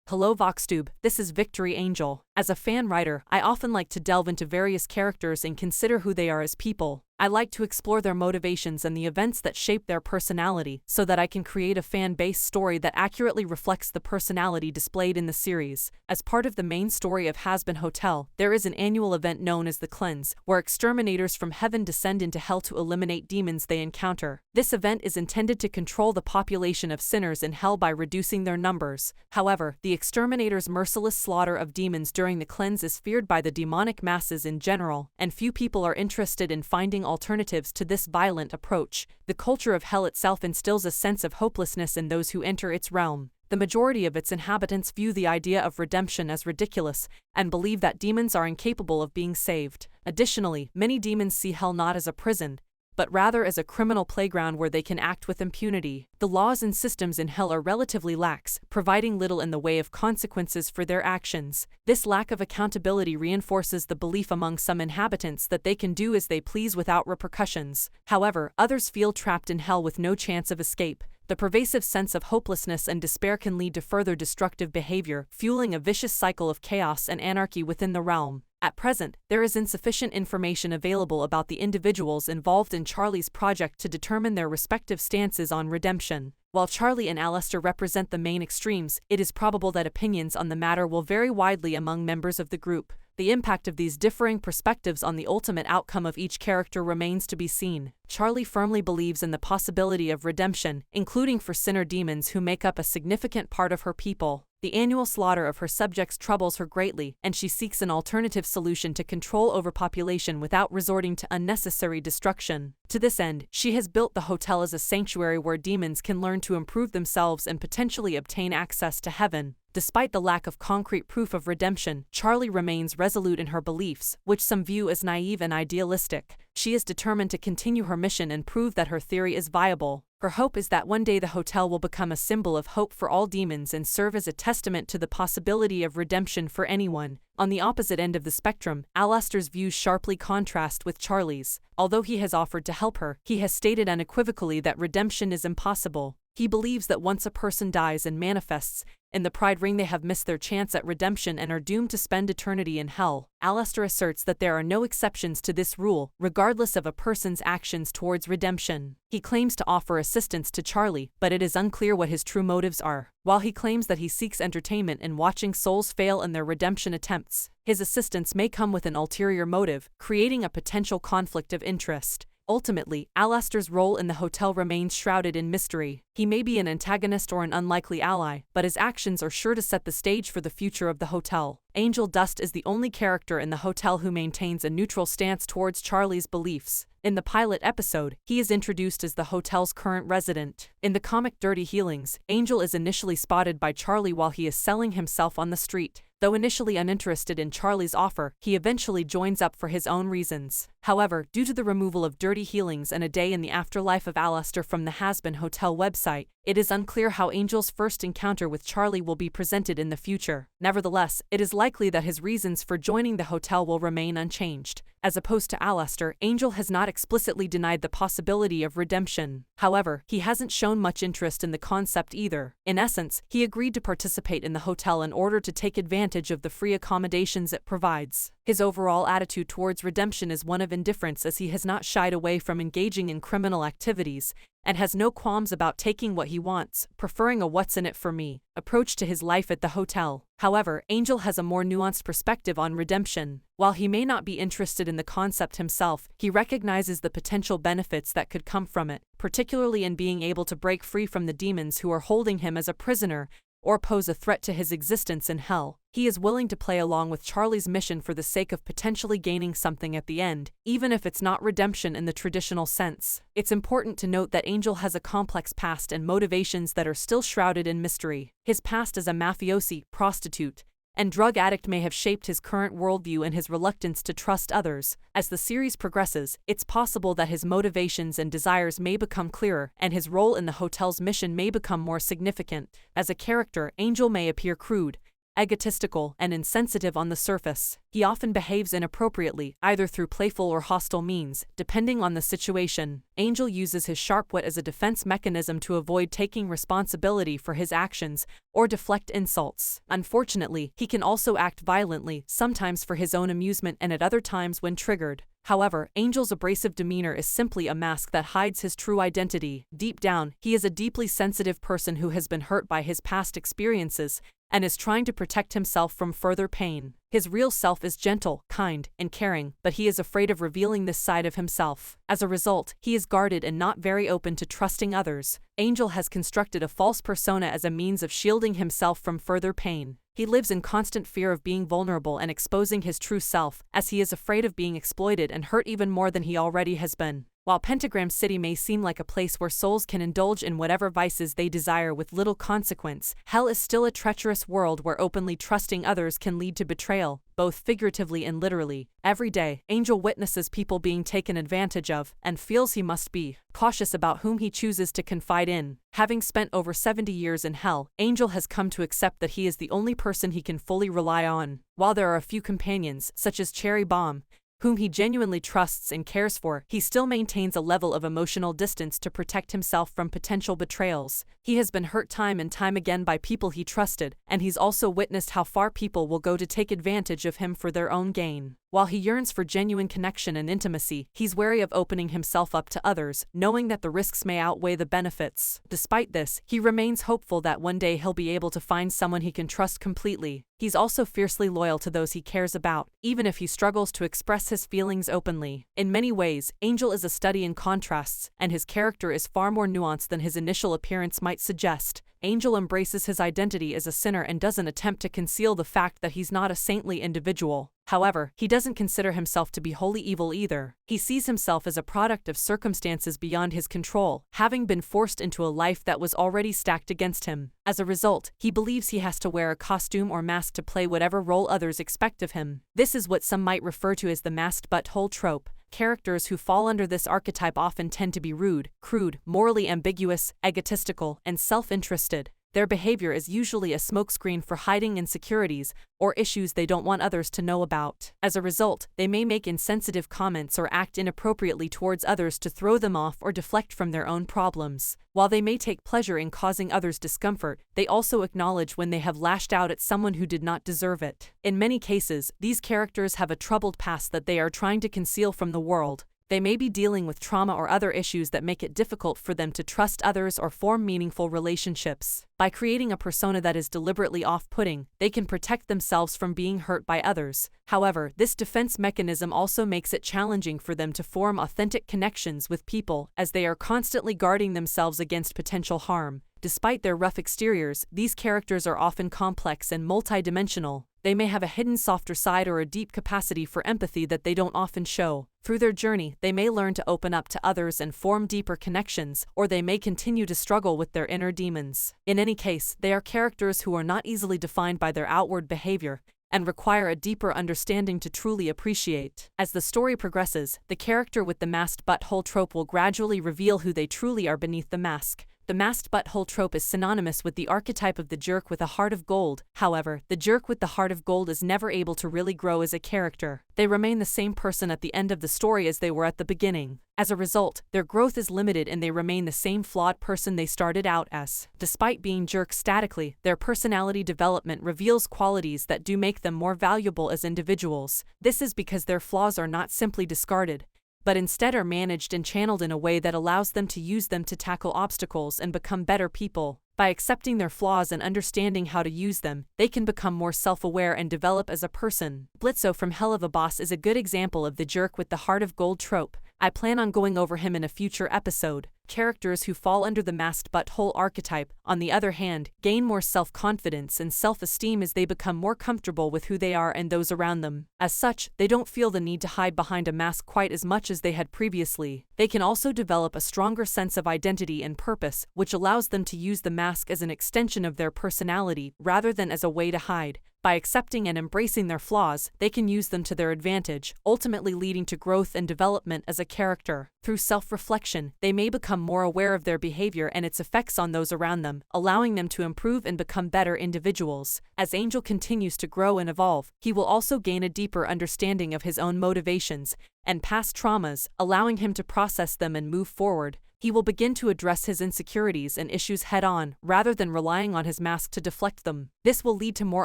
Hello VoxTube, this is Victory Angel. As a fan writer, I often like to delve into various characters and consider who they are as people. I like to explore their motivations and the events that shape their personality so that I can create a fan-based story that accurately reflects the personality displayed in the series. As part of the main story of Hazbin Hotel, there is an annual event known as the Cleanse, where exterminators from heaven descend into hell to eliminate demons they encounter. This event is intended to control the population of sinners in hell by reducing their numbers. However, the exterminators' merciless slaughter of demons during the cleanse is feared by the demonic masses in general, and few people are interested in finding alternatives to this violent approach. The culture of hell itself instills a sense of hopelessness in those who enter its realm. The majority of its inhabitants view the idea of redemption as ridiculous and believe that demons are incapable of being saved. Additionally, many demons see hell not as a prison, but rather as a criminal playground where they can act with impunity. The laws and systems in hell are relatively lax, providing little in the way of consequences for their actions. This lack of accountability reinforces the belief among some inhabitants that they can do as they please without repercussions. However, others feel trapped in hell with no chance of escape. The pervasive sense of hopelessness and despair can lead to further destructive behavior, fueling a vicious cycle of chaos and anarchy within the realm. At present, there is insufficient information available about the individuals involved in Charlie's project to determine their respective stances on redemption. While Charlie and Alistair represent the main extremes, it is probable that opinions on the matter will vary widely among members of the group. The impact of these differing perspectives on the ultimate outcome of each character remains to be seen. Charlie firmly believes in the possibility of redemption, including for sinner demons who make up a significant part of her people. The annual slaughter of her subjects troubles her greatly, and she seeks an alternative solution to control overpopulation without resorting to unnecessary destruction. To this end, she has built the hotel as a sanctuary where demons can learn to improve themselves and potentially obtain access to heaven. Despite the lack of concrete proof of redemption, Charlie remains resolute in her beliefs, which some view as naive and idealistic. She is determined to continue her mission and prove that her theory is viable. Her hope is that one day the hotel will become a symbol of hope for all demons and serve as a testament to the possibility of redemption for anyone. On the opposite end of the spectrum, Alistair's views sharply contrast with Charlie's. Although he has offered to help her, he has stated unequivocally that redemption is impossible. He believes that once a person dies and manifests in the Pride Ring, they have missed their chance at redemption and are doomed to spend eternity in hell. Alistair asserts that there are no exceptions to this rule, regardless of a person's actions towards redemption. He claims to offer assistance to Charlie, but it is unclear what his true motives are. While he claims that he seeks entertainment in watching souls fail in their redemption attempts, his assistance may come with an ulterior motive, creating a potential conflict of interest. Ultimately, Alistair's role in the hotel remains shrouded in mystery. He may be an antagonist or an unlikely ally, but his actions are sure to set the stage for the future of the hotel. Angel Dust is the only character in the hotel who maintains a neutral stance towards Charlie's beliefs. In the pilot episode, he is introduced as the hotel's current resident. In the comic Dirty Healings, Angel is initially spotted by Charlie while he is selling himself on the street. Though initially uninterested in Charlie's offer, he eventually joins up for his own reasons. However, due to the removal of Dirty Healings and A Day in the Afterlife of Alistair from the Hazbin Hotel website, it is unclear how Angel's first encounter with Charlie will be presented in the future. Nevertheless, it is likely that his reasons for joining the hotel will remain unchanged. As opposed to Alistair, Angel has not explicitly denied the possibility of redemption. However, he hasn't shown much interest in the concept either. In essence, he agreed to participate in the hotel in order to take advantage of the free accommodations it provides. His overall attitude towards redemption is one of indifference, as he has not shied away from engaging in criminal activities and has no qualms about taking what he wants, preferring a what's-in-it-for-me approach to his life at the hotel. However, Angel has a more nuanced perspective on redemption. While he may not be interested in the concept himself, he recognizes the potential benefits that could come from it, particularly in being able to break free from the demons who are holding him as a prisoner or pose a threat to his existence in hell. He is willing to play along with Charlie's mission for the sake of potentially gaining something at the end, even if it's not redemption in the traditional sense. It's important to note that Angel has a complex past and motivations that are still shrouded in mystery. His past as a mafiosi, prostitute, and drug addict may have shaped his current worldview and his reluctance to trust others. As the series progresses, it's possible that his motivations and desires may become clearer, and his role in the hotel's mission may become more significant. As a character, Angel may appear crude, egotistical, and insensitive on the surface. He often behaves inappropriately, either through playful or hostile means, depending on the situation. Angel uses his sharp wit as a defense mechanism to avoid taking responsibility for his actions or deflect insults. Unfortunately, he can also act violently, sometimes for his own amusement and at other times when triggered. However, Angel's abrasive demeanor is simply a mask that hides his true identity. Deep down, he is a deeply sensitive person who has been hurt by his past experiences and is trying to protect himself from further pain. His real self is gentle, kind, and caring, but he is afraid of revealing this side of himself. As a result, he is guarded and not very open to trusting others. Angel has constructed a false persona as a means of shielding himself from further pain. He lives in constant fear of being vulnerable and exposing his true self, as he is afraid of being exploited and hurt even more than he already has been. While Pentagram City may seem like a place where souls can indulge in whatever vices they desire with little consequence, hell is still a treacherous world where openly trusting others can lead to betrayal, both figuratively and literally. Every day, Angel witnesses people being taken advantage of, and feels he must be cautious about whom he chooses to confide in. Having spent over 70 years in hell, Angel has come to accept that he is the only person he can fully rely on. While there are a few companions, such as Cherry Bomb, whom he genuinely trusts and cares for, he still maintains a level of emotional distance to protect himself from potential betrayals. He has been hurt time and time again by people he trusted, and he's also witnessed how far people will go to take advantage of him for their own gain. While he yearns for genuine connection and intimacy, he's wary of opening himself up to others, knowing that the risks may outweigh the benefits. Despite this, he remains hopeful that one day he'll be able to find someone he can trust completely. He's also fiercely loyal to those he cares about, even if he struggles to express his feelings openly. In many ways, Angel is a study in contrasts, and his character is far more nuanced than his initial appearance might suggest. Angel embraces his identity as a sinner and doesn't attempt to conceal the fact that he's not a saintly individual. However, he doesn't consider himself to be wholly evil either. He sees himself as a product of circumstances beyond his control, having been forced into a life that was already stacked against him. As a result, he believes he has to wear a costume or mask to play whatever role others expect of him. This is what some might refer to as the masked butthole trope. Characters who fall under this archetype often tend to be rude, crude, morally ambiguous, egotistical, and self-interested. Their behavior is usually a smokescreen for hiding insecurities or issues they don't want others to know about. As a result, they may make insensitive comments or act inappropriately towards others to throw them off or deflect from their own problems. While they may take pleasure in causing others discomfort, they also acknowledge when they have lashed out at someone who did not deserve it. In many cases, these characters have a troubled past that they are trying to conceal from the world. They may be dealing with trauma or other issues that make it difficult for them to trust others or form meaningful relationships. By creating a persona that is deliberately off-putting, they can protect themselves from being hurt by others. However, this defense mechanism also makes it challenging for them to form authentic connections with people, as they are constantly guarding themselves against potential harm. Despite their rough exteriors, these characters are often complex and multidimensional. They may have a hidden softer side or a deep capacity for empathy that they don't often show. Through their journey, they may learn to open up to others and form deeper connections, or they may continue to struggle with their inner demons. In any case, they are characters who are not easily defined by their outward behavior and require a deeper understanding to truly appreciate. As the story progresses, the character with the masked butthole trope will gradually reveal who they truly are beneath the mask. The masked butthole trope is synonymous with the archetype of the jerk with a heart of gold. However, the jerk with the heart of gold is never able to really grow as a character. They remain the same person at the end of the story as they were at the beginning. As a result, their growth is limited and they remain the same flawed person they started out as. Despite being jerks statically, their personality development reveals qualities that do make them more valuable as individuals. This is because their flaws are not simply discarded, but instead are managed and channeled in a way that allows them to use them to tackle obstacles and become better people. By accepting their flaws and understanding how to use them, they can become more self-aware and develop as a person. Blitzo from Hell of a Boss is a good example of the jerk with the heart of gold trope. I plan on going over him in a future episode. Characters who fall under the masked butthole archetype, on the other hand, gain more self-confidence and self-esteem as they become more comfortable with who they are and those around them. As such, they don't feel the need to hide behind a mask quite as much as they had previously. They can also develop a stronger sense of identity and purpose, which allows them to use the mask as an extension of their personality rather than as a way to hide. By accepting and embracing their flaws, they can use them to their advantage, ultimately leading to growth and development as a character. Through self-reflection, they may become more aware of their behavior and its effects on those around them, allowing them to improve and become better individuals. As Angel continues to grow and evolve, he will also gain a deeper understanding of his own motivations and past traumas, allowing him to process them and move forward. He will begin to address his insecurities and issues head-on, rather than relying on his mask to deflect them. This will lead to more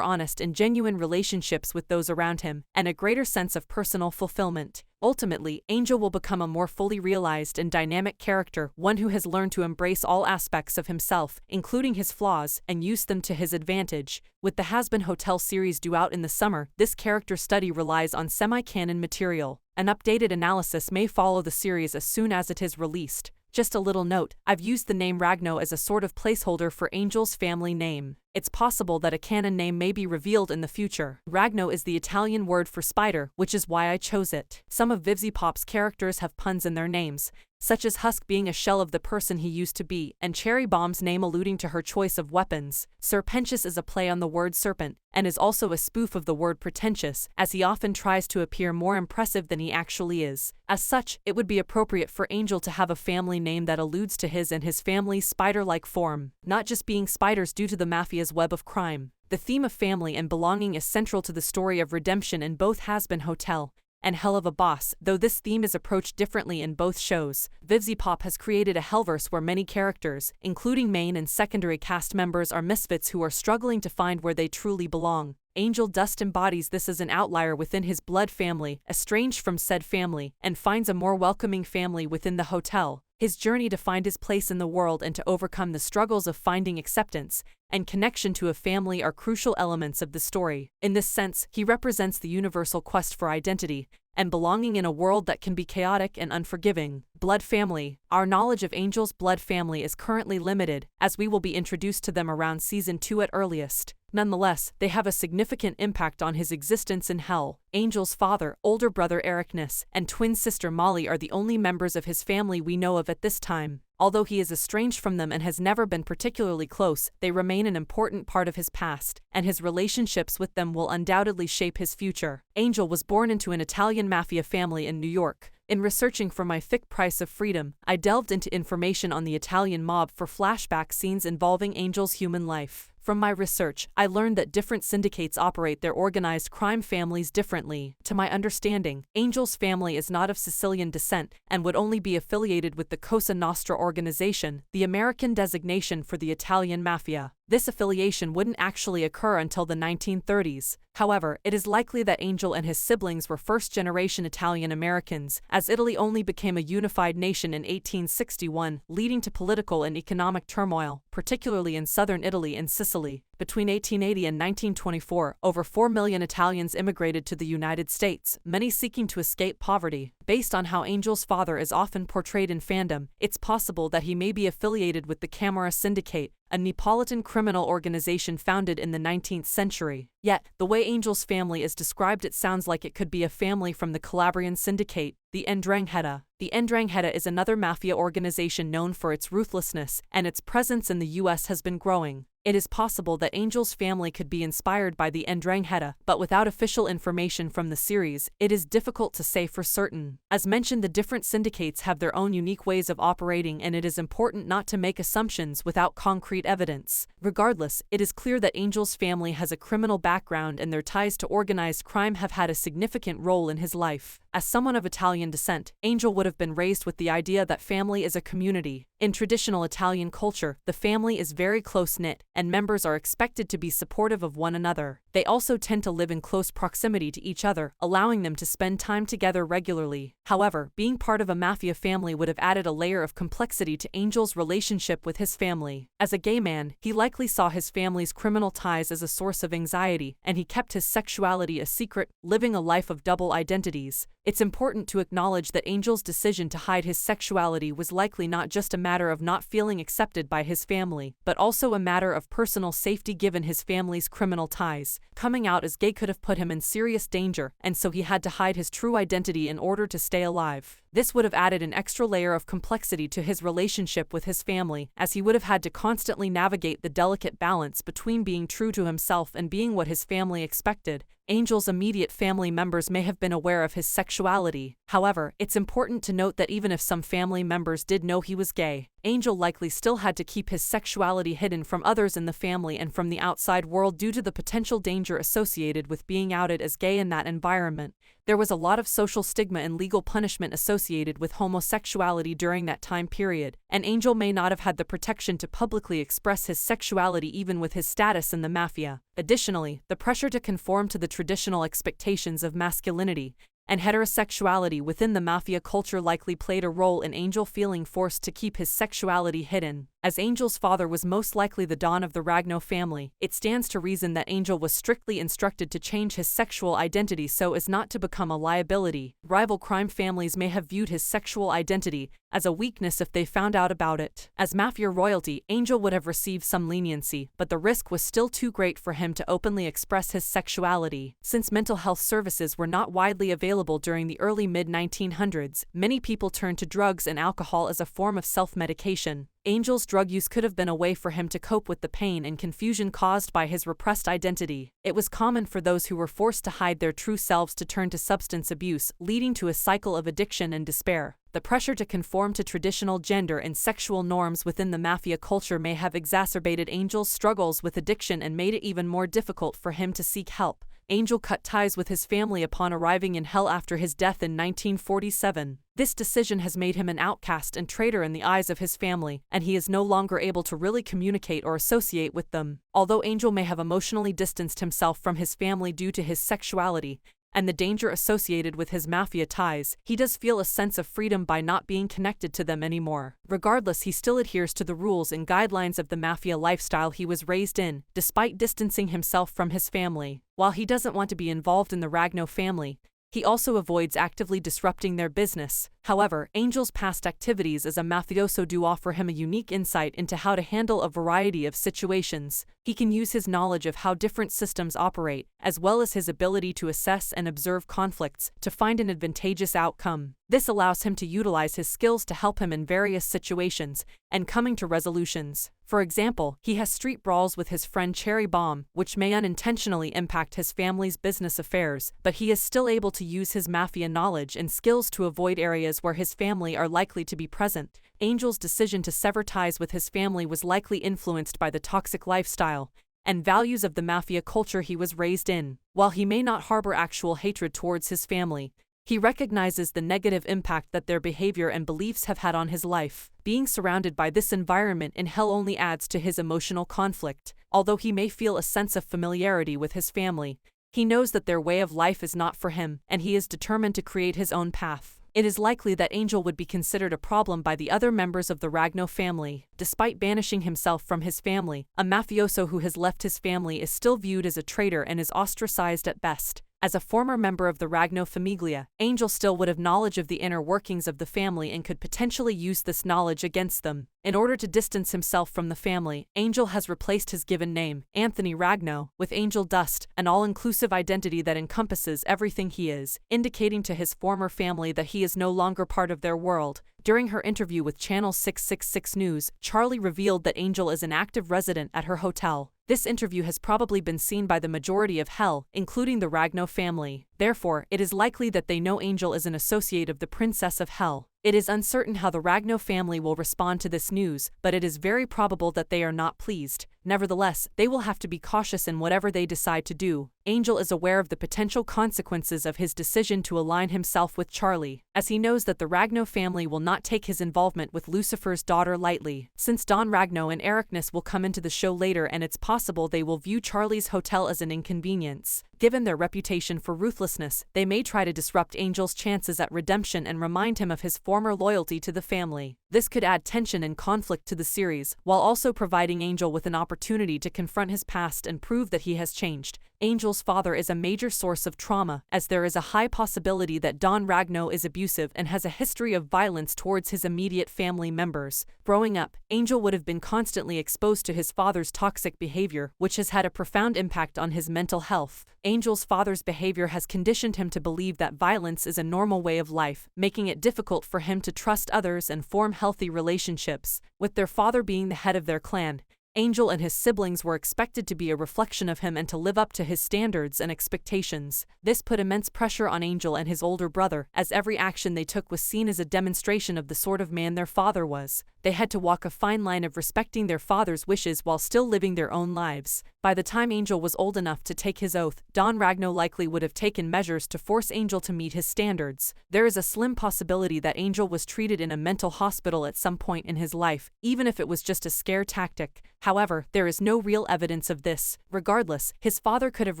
honest and genuine relationships with those around him, and a greater sense of personal fulfillment. Ultimately, Angel will become a more fully realized and dynamic character, one who has learned to embrace all aspects of himself, including his flaws, and use them to his advantage. With the Hazbin Hotel series due out in the summer, this character study relies on semi-canon material. An updated analysis may follow the series as soon as it is released. Just a little note, I've used the name Ragno as a sort of placeholder for Angel's family name. It's possible that a canon name may be revealed in the future. Ragno is the Italian word for spider, which is why I chose it. Some of Vivziepop's characters have puns in their names, such as Husk being a shell of the person he used to be, and Cherry Bomb's name alluding to her choice of weapons. Serpentious is a play on the word serpent, and is also a spoof of the word pretentious, as he often tries to appear more impressive than he actually is. As such, it would be appropriate for Angel to have a family name that alludes to his and his family's spider-like form, not just being spiders due to the mafia's web of crime. The theme of family and belonging is central to the story of redemption in both Hazbin Hotel and Hell of a Boss, though this theme is approached differently in both shows. Vivziepop has created a hellverse where many characters, including main and secondary cast members, are misfits who are struggling to find where they truly belong. Angel Dust embodies this as an outlier within his blood family, estranged from said family, and finds a more welcoming family within the hotel. His journey to find his place in the world and to overcome the struggles of finding acceptance and connection to a family are crucial elements of the story. In this sense, he represents the universal quest for identity and belonging in a world that can be chaotic and unforgiving. Blood family. Our knowledge of Angel's blood family is currently limited, as we will be introduced to them around season 2 at earliest. Nonetheless, they have a significant impact on his existence in Hell. Angel's father, older brother Ericness, and twin sister Molly are the only members of his family we know of at this time. Although he is estranged from them and has never been particularly close, they remain an important part of his past, and his relationships with them will undoubtedly shape his future. Angel was born into an Italian mafia family in New York. In researching for my fic Price of Freedom, I delved into information on the Italian mob for flashback scenes involving Angel's human life. From my research, I learned that different syndicates operate their organized crime families differently. To my understanding, Angel's family is not of Sicilian descent and would only be affiliated with the Cosa Nostra organization, the American designation for the Italian mafia. This affiliation wouldn't actually occur until the 1930s. However, it is likely that Angel and his siblings were first-generation Italian Americans, as Italy only became a unified nation in 1861, leading to political and economic turmoil, particularly in southern Italy and Sicily. Between 1880 and 1924, over 4 million Italians immigrated to the United States, many seeking to escape poverty. Based on how Angel's father is often portrayed in fandom, it's possible that he may be affiliated with the Camorra Syndicate, a Neapolitan criminal organization founded in the 19th century. Yet, the way Angel's family is described, it sounds like it could be a family from the Calabrian Syndicate, the 'Ndrangheta. The 'Ndrangheta is another mafia organization known for its ruthlessness, and its presence in the U.S. has been growing. It is possible that Angel's family could be inspired by the 'Ndrangheta, but without official information from the series, it is difficult to say for certain. As mentioned, the different syndicates have their own unique ways of operating, and it is important not to make assumptions without concrete evidence. Regardless, it is clear that Angel's family has a criminal background, and their ties to organized crime have had a significant role in his life. As someone of Italian descent, Angel would have been raised with the idea that family is a community. In traditional Italian culture, the family is very close-knit, and members are expected to be supportive of one another. They also tend to live in close proximity to each other, allowing them to spend time together regularly. However, being part of a mafia family would have added a layer of complexity to Angel's relationship with his family. As a gay man, he likely saw his family's criminal ties as a source of anxiety, and he kept his sexuality a secret, living a life of double identities. It's important to acknowledge that Angel's decision to hide his sexuality was likely not just a matter of not feeling accepted by his family, but also a matter of personal safety given his family's criminal ties. Coming out as gay could have put him in serious danger, and so he had to hide his true identity in order to stay alive. This would have added an extra layer of complexity to his relationship with his family, as he would have had to constantly navigate the delicate balance between being true to himself and being what his family expected. Angel's immediate family members may have been aware of his sexuality. However, it's important to note that even if some family members did know he was gay, Angel likely still had to keep his sexuality hidden from others in the family and from the outside world due to the potential danger associated with being outed as gay in that environment. There was a lot of social stigma and legal punishment associated with homosexuality during that time period, and Angel may not have had the protection to publicly express his sexuality even with his status in the mafia. Additionally, the pressure to conform to the traditional expectations of masculinity and heterosexuality within the mafia culture likely played a role in Angel feeling forced to keep his sexuality hidden. As Angel's father was most likely the Don of the Ragno family, it stands to reason that Angel was strictly instructed to change his sexual identity so as not to become a liability. Rival crime families may have viewed his sexual identity as a weakness if they found out about it. As mafia royalty, Angel would have received some leniency, but the risk was still too great for him to openly express his sexuality. Since mental health services were not widely available during the early mid-1900s, many people turned to drugs and alcohol as a form of self-medication. Angel's drug use could have been a way for him to cope with the pain and confusion caused by his repressed identity. It was common for those who were forced to hide their true selves to turn to substance abuse, leading to a cycle of addiction and despair. The pressure to conform to traditional gender and sexual norms within the mafia culture may have exacerbated Angel's struggles with addiction and made it even more difficult for him to seek help. Angel cut ties with his family upon arriving in hell after his death in 1947. This decision has made him an outcast and traitor in the eyes of his family, and he is no longer able to really communicate or associate with them. Although Angel may have emotionally distanced himself from his family due to his sexuality and the danger associated with his mafia ties, he does feel a sense of freedom by not being connected to them anymore. Regardless, he still adheres to the rules and guidelines of the mafia lifestyle he was raised in, despite distancing himself from his family. While he doesn't want to be involved in the Ragno family, he also avoids actively disrupting their business. However, Angel's past activities as a mafioso do offer him a unique insight into how to handle a variety of situations. He can use his knowledge of how different systems operate, as well as his ability to assess and observe conflicts, to find an advantageous outcome. This allows him to utilize his skills to help him in various situations and coming to resolutions. For example, he has street brawls with his friend Cherry Bomb, which may unintentionally impact his family's business affairs, but he is still able to use his mafia knowledge and skills to avoid areas where his family are likely to be present. Angel's decision to sever ties with his family was likely influenced by the toxic lifestyle and values of the mafia culture he was raised in. While he may not harbor actual hatred towards his family, he recognizes the negative impact that their behavior and beliefs have had on his life. Being surrounded by this environment in hell only adds to his emotional conflict. Although he may feel a sense of familiarity with his family, he knows that their way of life is not for him, and he is determined to create his own path. It is likely that Angel would be considered a problem by the other members of the Ragno family. Despite banishing himself from his family, a mafioso who has left his family is still viewed as a traitor and is ostracized at best. As a former member of the Ragno Famiglia, Angel still would have knowledge of the inner workings of the family and could potentially use this knowledge against them. In order to distance himself from the family, Angel has replaced his given name, Anthony Ragno, with Angel Dust, an all-inclusive identity that encompasses everything he is, indicating to his former family that he is no longer part of their world. During her interview with Channel 666 News, Charlie revealed that Angel is an active resident at her hotel. This interview has probably been seen by the majority of Hell, including the Ragno family. Therefore, it is likely that they know Angel is an associate of the Princess of Hell. It is uncertain how the Ragno family will respond to this news, but it is very probable that they are not pleased. Nevertheless, they will have to be cautious in whatever they decide to do. Angel is aware of the potential consequences of his decision to align himself with Charlie, as he knows that the Ragno family will not take his involvement with Lucifer's daughter lightly. Since Don Ragno and Ericness will come into the show later, and it's possible they will view Charlie's hotel as an inconvenience. Given their reputation for ruthlessness, they may try to disrupt Angel's chances at redemption and remind him of his former loyalty to the family. This could add tension and conflict to the series, while also providing Angel with an opportunity to confront his past and prove that he has changed. Angel's father is a major source of trauma, as there is a high possibility that Don Ragno is abusive and has a history of violence towards his immediate family members. Growing up, Angel would have been constantly exposed to his father's toxic behavior, which has had a profound impact on his mental health. Angel's father's behavior has conditioned him to believe that violence is a normal way of life, making it difficult for him to trust others and form healthy relationships. With their father being the head of their clan, Angel and his siblings were expected to be a reflection of him and to live up to his standards and expectations. This put immense pressure on Angel and his older brother, as every action they took was seen as a demonstration of the sort of man their father was. They had to walk a fine line of respecting their father's wishes while still living their own lives. By the time Angel was old enough to take his oath, Don Ragno likely would have taken measures to force Angel to meet his standards. There is a slim possibility that Angel was treated in a mental hospital at some point in his life, even if it was just a scare tactic. However, there is no real evidence of this. Regardless, his father could have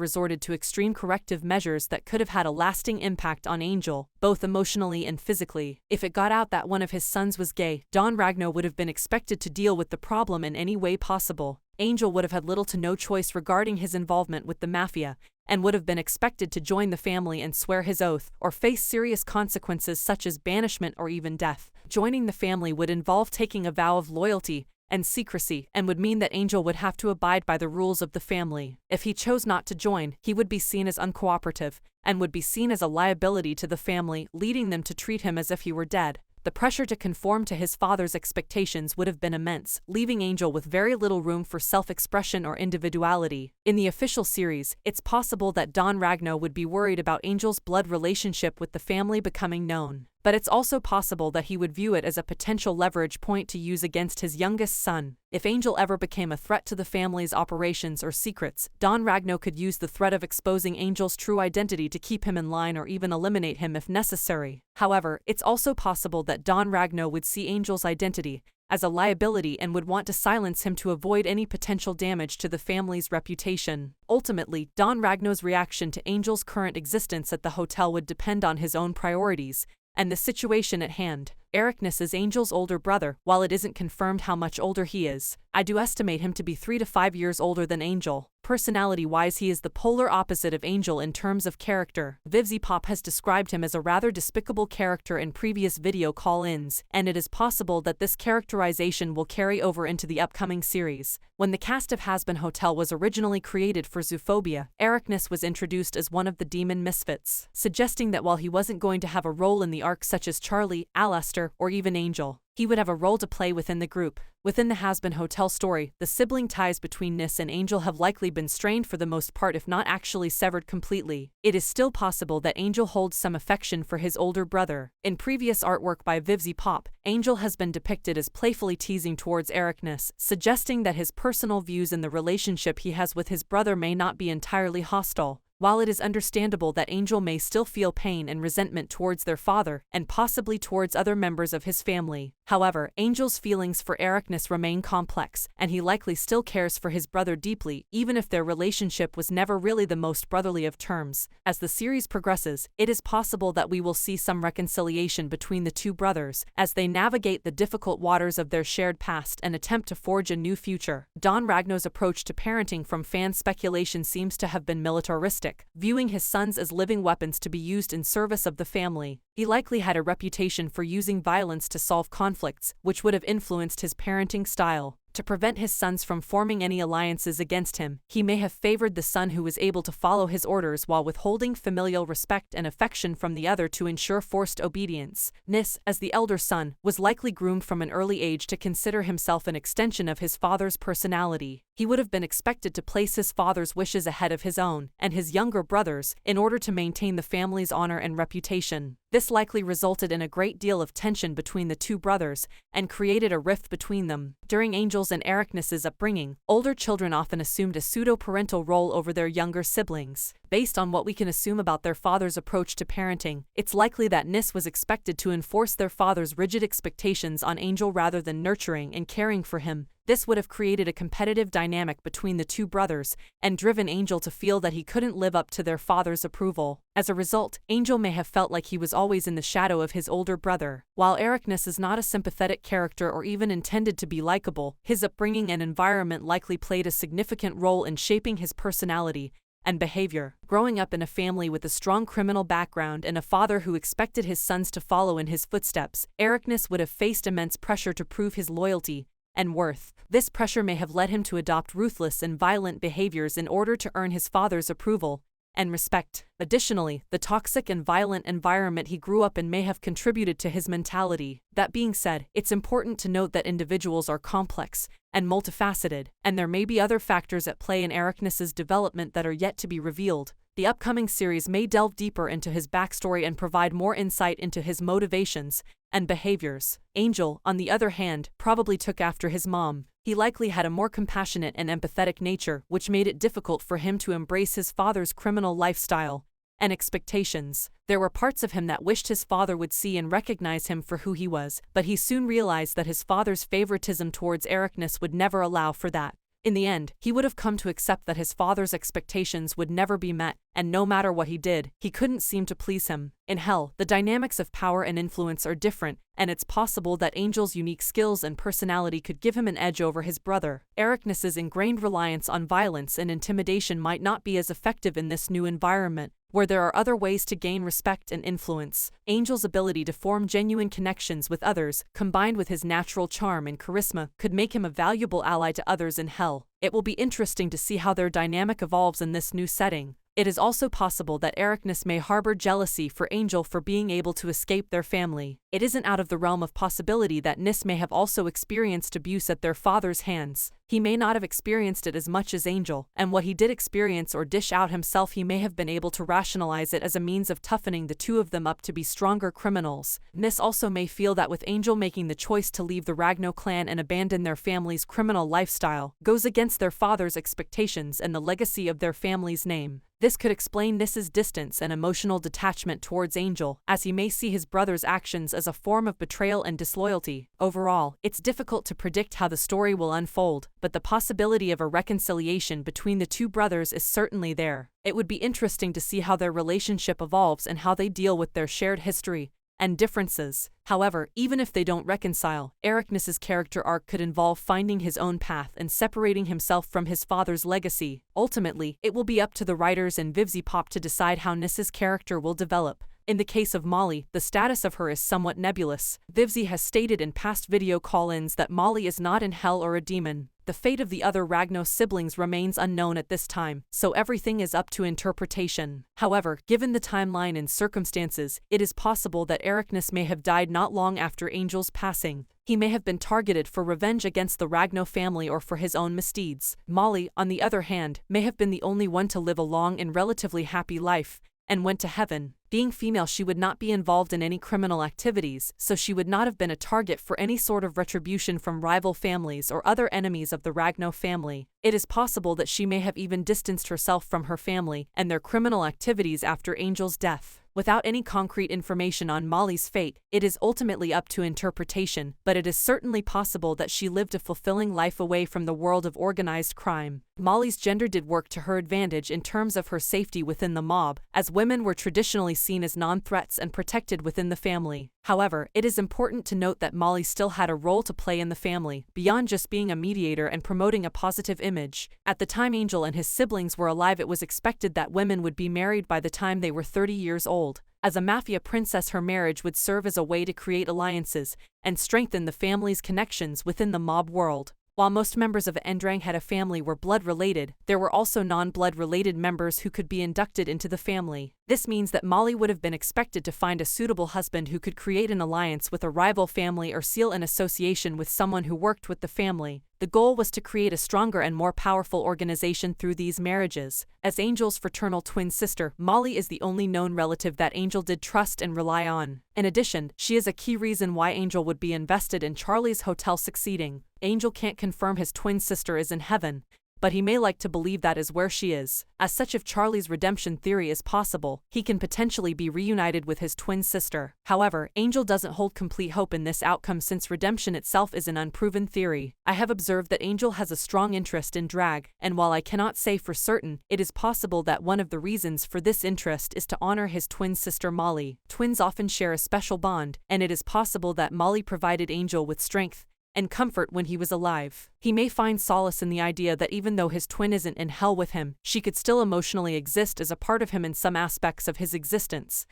resorted to extreme corrective measures that could have had a lasting impact on Angel, both emotionally and physically. If it got out that one of his sons was gay, Don Ragno would have been expected to deal with the problem in any way possible. Angel would have had little to no choice regarding his involvement with the mafia, and would have been expected to join the family and swear his oath, or face serious consequences such as banishment or even death. Joining the family would involve taking a vow of loyalty and secrecy, and would mean that Angel would have to abide by the rules of the family. If he chose not to join, he would be seen as uncooperative, and would be seen as a liability to the family, leading them to treat him as if he were dead. The pressure to conform to his father's expectations would have been immense, leaving Angel with very little room for self-expression or individuality. In the official series, it's possible that Don Ragno would be worried about Angel's blood relationship with the family becoming known. But it's also possible that he would view it as a potential leverage point to use against his youngest son. If Angel ever became a threat to the family's operations or secrets, Don Ragno could use the threat of exposing Angel's true identity to keep him in line or even eliminate him if necessary. However, it's also possible that Don Ragno would see Angel's identity as a liability and would want to silence him to avoid any potential damage to the family's reputation. Ultimately, Don Ragno's reaction to Angel's current existence at the hotel would depend on his own priorities and the situation at hand. Ericness is Angel's older brother. While it isn't confirmed how much older he is, I do estimate him to be 3 to 5 years older than Angel. Personality-wise, he is the polar opposite of Angel in terms of character. Vivzy Pop has described him as a rather despicable character in previous video call-ins, and it is possible that this characterization will carry over into the upcoming series. When the cast of Hazbin Hotel was originally created for Zoophobia, Ericness was introduced as one of the demon misfits, suggesting that while he wasn't going to have a role in the arc such as Charlie, Alastair, or even Angel, he would have a role to play within the group. Within the Hazbin Hotel story, the sibling ties between Nis and Angel have likely been strained for the most part, if not actually severed completely. It is still possible that Angel holds some affection for his older brother. In previous artwork by Vivzy Pop, Angel has been depicted as playfully teasing towards Ericness, suggesting that his personal views in the relationship he has with his brother may not be entirely hostile. While it is understandable that Angel may still feel pain and resentment towards their father, and possibly towards other members of his family, however, Angel's feelings for Ericness remain complex, and he likely still cares for his brother deeply, even if their relationship was never really the most brotherly of terms. As the series progresses, it is possible that we will see some reconciliation between the two brothers, as they navigate the difficult waters of their shared past and attempt to forge a new future. Don Ragno's approach to parenting from fan speculation seems to have been militaristic, viewing his sons as living weapons to be used in service of the family. He likely had a reputation for using violence to solve conflicts, which would have influenced his parenting style. To prevent his sons from forming any alliances against him, he may have favored the son who was able to follow his orders while withholding familial respect and affection from the other to ensure forced obedience. Nis, as the elder son, was likely groomed from an early age to consider himself an extension of his father's personality. He would have been expected to place his father's wishes ahead of his own and his younger brothers in order to maintain the family's honor and reputation. This likely resulted in a great deal of tension between the two brothers and created a rift between them. During Angel's and Ericness's upbringing, older children often assumed a pseudo-parental role over their younger siblings. Based on what we can assume about their father's approach to parenting, it's likely that Nis was expected to enforce their father's rigid expectations on Angel rather than nurturing and caring for him. This would have created a competitive dynamic between the two brothers and driven Angel to feel that he couldn't live up to their father's approval. As a result, Angel may have felt like he was always in the shadow of his older brother. While Ericness is not a sympathetic character or even intended to be likable, his upbringing and environment likely played a significant role in shaping his personality and behavior. Growing up in a family with a strong criminal background and a father who expected his sons to follow in his footsteps, Ericness would have faced immense pressure to prove his loyalty and worth. This pressure may have led him to adopt ruthless and violent behaviors in order to earn his father's approval and respect. Additionally, the toxic and violent environment he grew up in may have contributed to his mentality. That being said, it's important to note that individuals are complex and multifaceted, and there may be other factors at play in Arachnes's development that are yet to be revealed. The upcoming series may delve deeper into his backstory and provide more insight into his motivations and behaviors. Angel, on the other hand, probably took after his mom. He likely had a more compassionate and empathetic nature, which made it difficult for him to embrace his father's criminal lifestyle and expectations. There were parts of him that wished his father would see and recognize him for who he was, but he soon realized that his father's favoritism towards Arachnes would never allow for that. In the end, he would have come to accept that his father's expectations would never be met, and no matter what he did, he couldn't seem to please him. In hell, the dynamics of power and influence are different, and it's possible that Angel's unique skills and personality could give him an edge over his brother. Arachnes's ingrained reliance on violence and intimidation might not be as effective in this new environment, where there are other ways to gain respect and influence. Angel's ability to form genuine connections with others, combined with his natural charm and charisma, could make him a valuable ally to others in hell. It will be interesting to see how their dynamic evolves in this new setting. It is also possible that Arachnes may harbor jealousy for Angel for being able to escape their family. It isn't out of the realm of possibility that Nis may have also experienced abuse at their father's hands. He may not have experienced it as much as Angel, and what he did experience or dish out himself, he may have been able to rationalize it as a means of toughening the two of them up to be stronger criminals. Nis also may feel that with Angel making the choice to leave the Ragno clan and abandon their family's criminal lifestyle, goes against their father's expectations and the legacy of their family's name. This could explain Nis's distance and emotional detachment towards Angel, as he may see his brother's actions as a form of betrayal and disloyalty. Overall, it's difficult to predict how the story will unfold, but the possibility of a reconciliation between the two brothers is certainly there. It would be interesting to see how their relationship evolves and how they deal with their shared history and differences. However, even if they don't reconcile, Arachnes's character arc could involve finding his own path and separating himself from his father's legacy. Ultimately, it will be up to the writers and Vivziepop to decide how Nis's character will develop. In the case of Molly, the status of her is somewhat nebulous. Vivzi has stated in past video call-ins that Molly is not in hell or a demon. The fate of the other Ragno siblings remains unknown at this time, so everything is up to interpretation. However, given the timeline and circumstances, it is possible that Arachnes may have died not long after Angel's passing. He may have been targeted for revenge against the Ragno family or for his own misdeeds. Molly, on the other hand, may have been the only one to live a long and relatively happy life, and went to heaven. Being female, she would not be involved in any criminal activities, so she would not have been a target for any sort of retribution from rival families or other enemies of the Ragno family. It is possible that she may have even distanced herself from her family and their criminal activities after Angel's death. Without any concrete information on Molly's fate, it is ultimately up to interpretation, but it is certainly possible that she lived a fulfilling life away from the world of organized crime. Molly's gender did work to her advantage in terms of her safety within the mob, as women were traditionally seen as non-threats and protected within the family. However, it is important to note that Molly still had a role to play in the family, beyond just being a mediator and promoting a positive image. At the time Angel and his siblings were alive, it was expected that women would be married by the time they were 30 years old. As a mafia princess, her marriage would serve as a way to create alliances and strengthen the family's connections within the mob world. While most members of Endrang had a family were blood-related, there were also non-blood-related members who could be inducted into the family. This means that Molly would have been expected to find a suitable husband who could create an alliance with a rival family or seal an association with someone who worked with the family. The goal was to create a stronger and more powerful organization through these marriages. As Angel's fraternal twin sister, Molly is the only known relative that Angel did trust and rely on. In addition, she is a key reason why Angel would be invested in Charlie's hotel succeeding. Angel can't confirm his twin sister is in heaven, but he may like to believe that is where she is. As such, if Charlie's redemption theory is possible, he can potentially be reunited with his twin sister. However, Angel doesn't hold complete hope in this outcome since redemption itself is an unproven theory. I have observed that Angel has a strong interest in drag, and while I cannot say for certain, it is possible that one of the reasons for this interest is to honor his twin sister Molly. Twins often share a special bond, and it is possible that Molly provided Angel with strength and comfort when he was alive. He may find solace in the idea that even though his twin isn't in hell with him, she could still emotionally exist as a part of him in some aspects of his existence.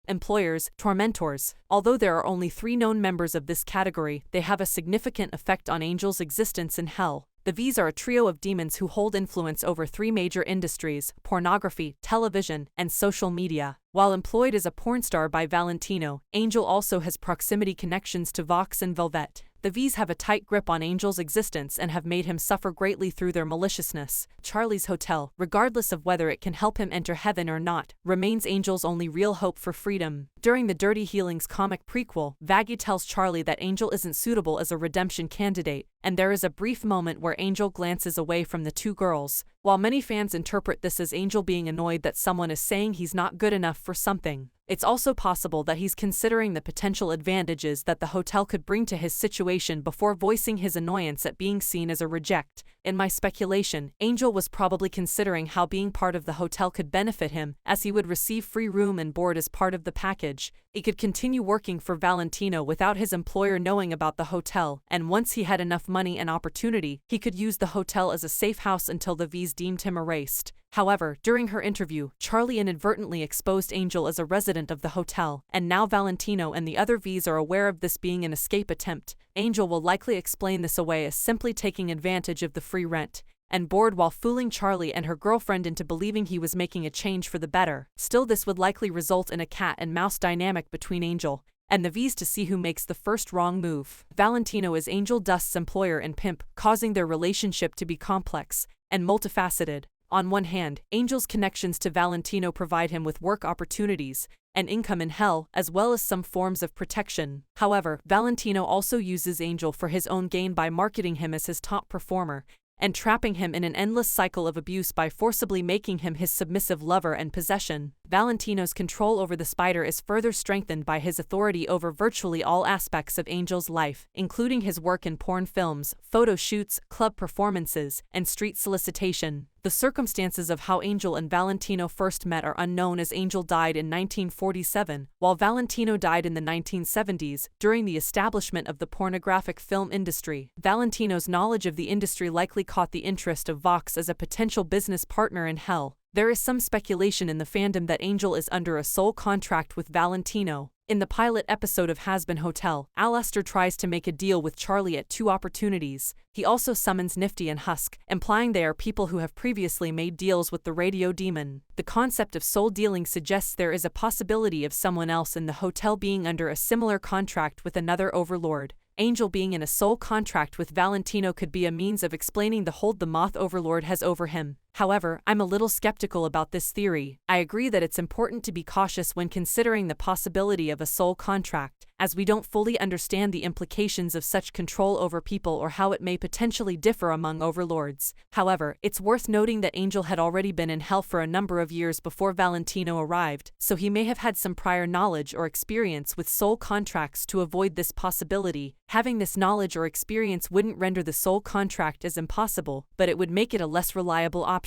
Employers, tormentors. Although there are only 3 known members of this category, they have a significant effect on Angel's existence in hell. The V's are a trio of demons who hold influence over three major industries: pornography, television, and social media. While employed as a porn star by Valentino, Angel also has proximity connections to Vox and Velvet. The V's have a tight grip on Angel's existence and have made him suffer greatly through their maliciousness. Charlie's Hotel, regardless of whether it can help him enter heaven or not, remains Angel's only real hope for freedom. During the Dirty Healings comic prequel, Vaggie tells Charlie that Angel isn't suitable as a redemption candidate, and there is a brief moment where Angel glances away from the two girls. While many fans interpret this as Angel being annoyed that someone is saying he's not good enough for something, it's also possible that he's considering the potential advantages that the hotel could bring to his situation before voicing his annoyance at being seen as a reject. In my speculation, Angel was probably considering how being part of the hotel could benefit him, as he would receive free room and board as part of the package. He could continue working for Valentino without his employer knowing about the hotel, and once he had enough money and opportunity, he could use the hotel as a safe house until the V's deemed him erased. However, during her interview, Charlie inadvertently exposed Angel as a resident of the hotel, and now Valentino and the other V's are aware of this being an escape attempt. Angel will likely explain this away as simply taking advantage of the free rent and board while fooling Charlie and her girlfriend into believing he was making a change for the better. Still, this would likely result in a cat and mouse dynamic between Angel and the V's to see who makes the first wrong move. Valentino is Angel Dust's employer and pimp, causing their relationship to be complex and multifaceted. On one hand, Angel's connections to Valentino provide him with work opportunities and income in hell, as well as some forms of protection. However, Valentino also uses Angel for his own gain by marketing him as his top performer and trapping him in an endless cycle of abuse by forcibly making him his submissive lover and possession. Valentino's control over the spider is further strengthened by his authority over virtually all aspects of Angel's life, including his work in porn films, photo shoots, club performances, and street solicitation. The circumstances of how Angel and Valentino first met are unknown, as Angel died in 1947, while Valentino died in the 1970s, during the establishment of the pornographic film industry. Valentino's knowledge of the industry likely caught the interest of Vox as a potential business partner in hell. There is some speculation in the fandom that Angel is under a sole contract with Valentino. In the pilot episode of Hazbin Hotel, Alastair tries to make a deal with Charlie at two opportunities. He also summons Nifty and Husk, implying they are people who have previously made deals with the radio demon. The concept of soul dealing suggests there is a possibility of someone else in the hotel being under a similar contract with another overlord. Angel being in a sole contract with Valentino could be a means of explaining the hold the Moth Overlord has over him. However, I'm a little skeptical about this theory. I agree that it's important to be cautious when considering the possibility of a soul contract, as we don't fully understand the implications of such control over people or how it may potentially differ among overlords. However, it's worth noting that Angel had already been in hell for a number of years before Valentino arrived, so he may have had some prior knowledge or experience with soul contracts to avoid this possibility. Having this knowledge or experience wouldn't render the soul contract as impossible, but it would make it a less reliable option.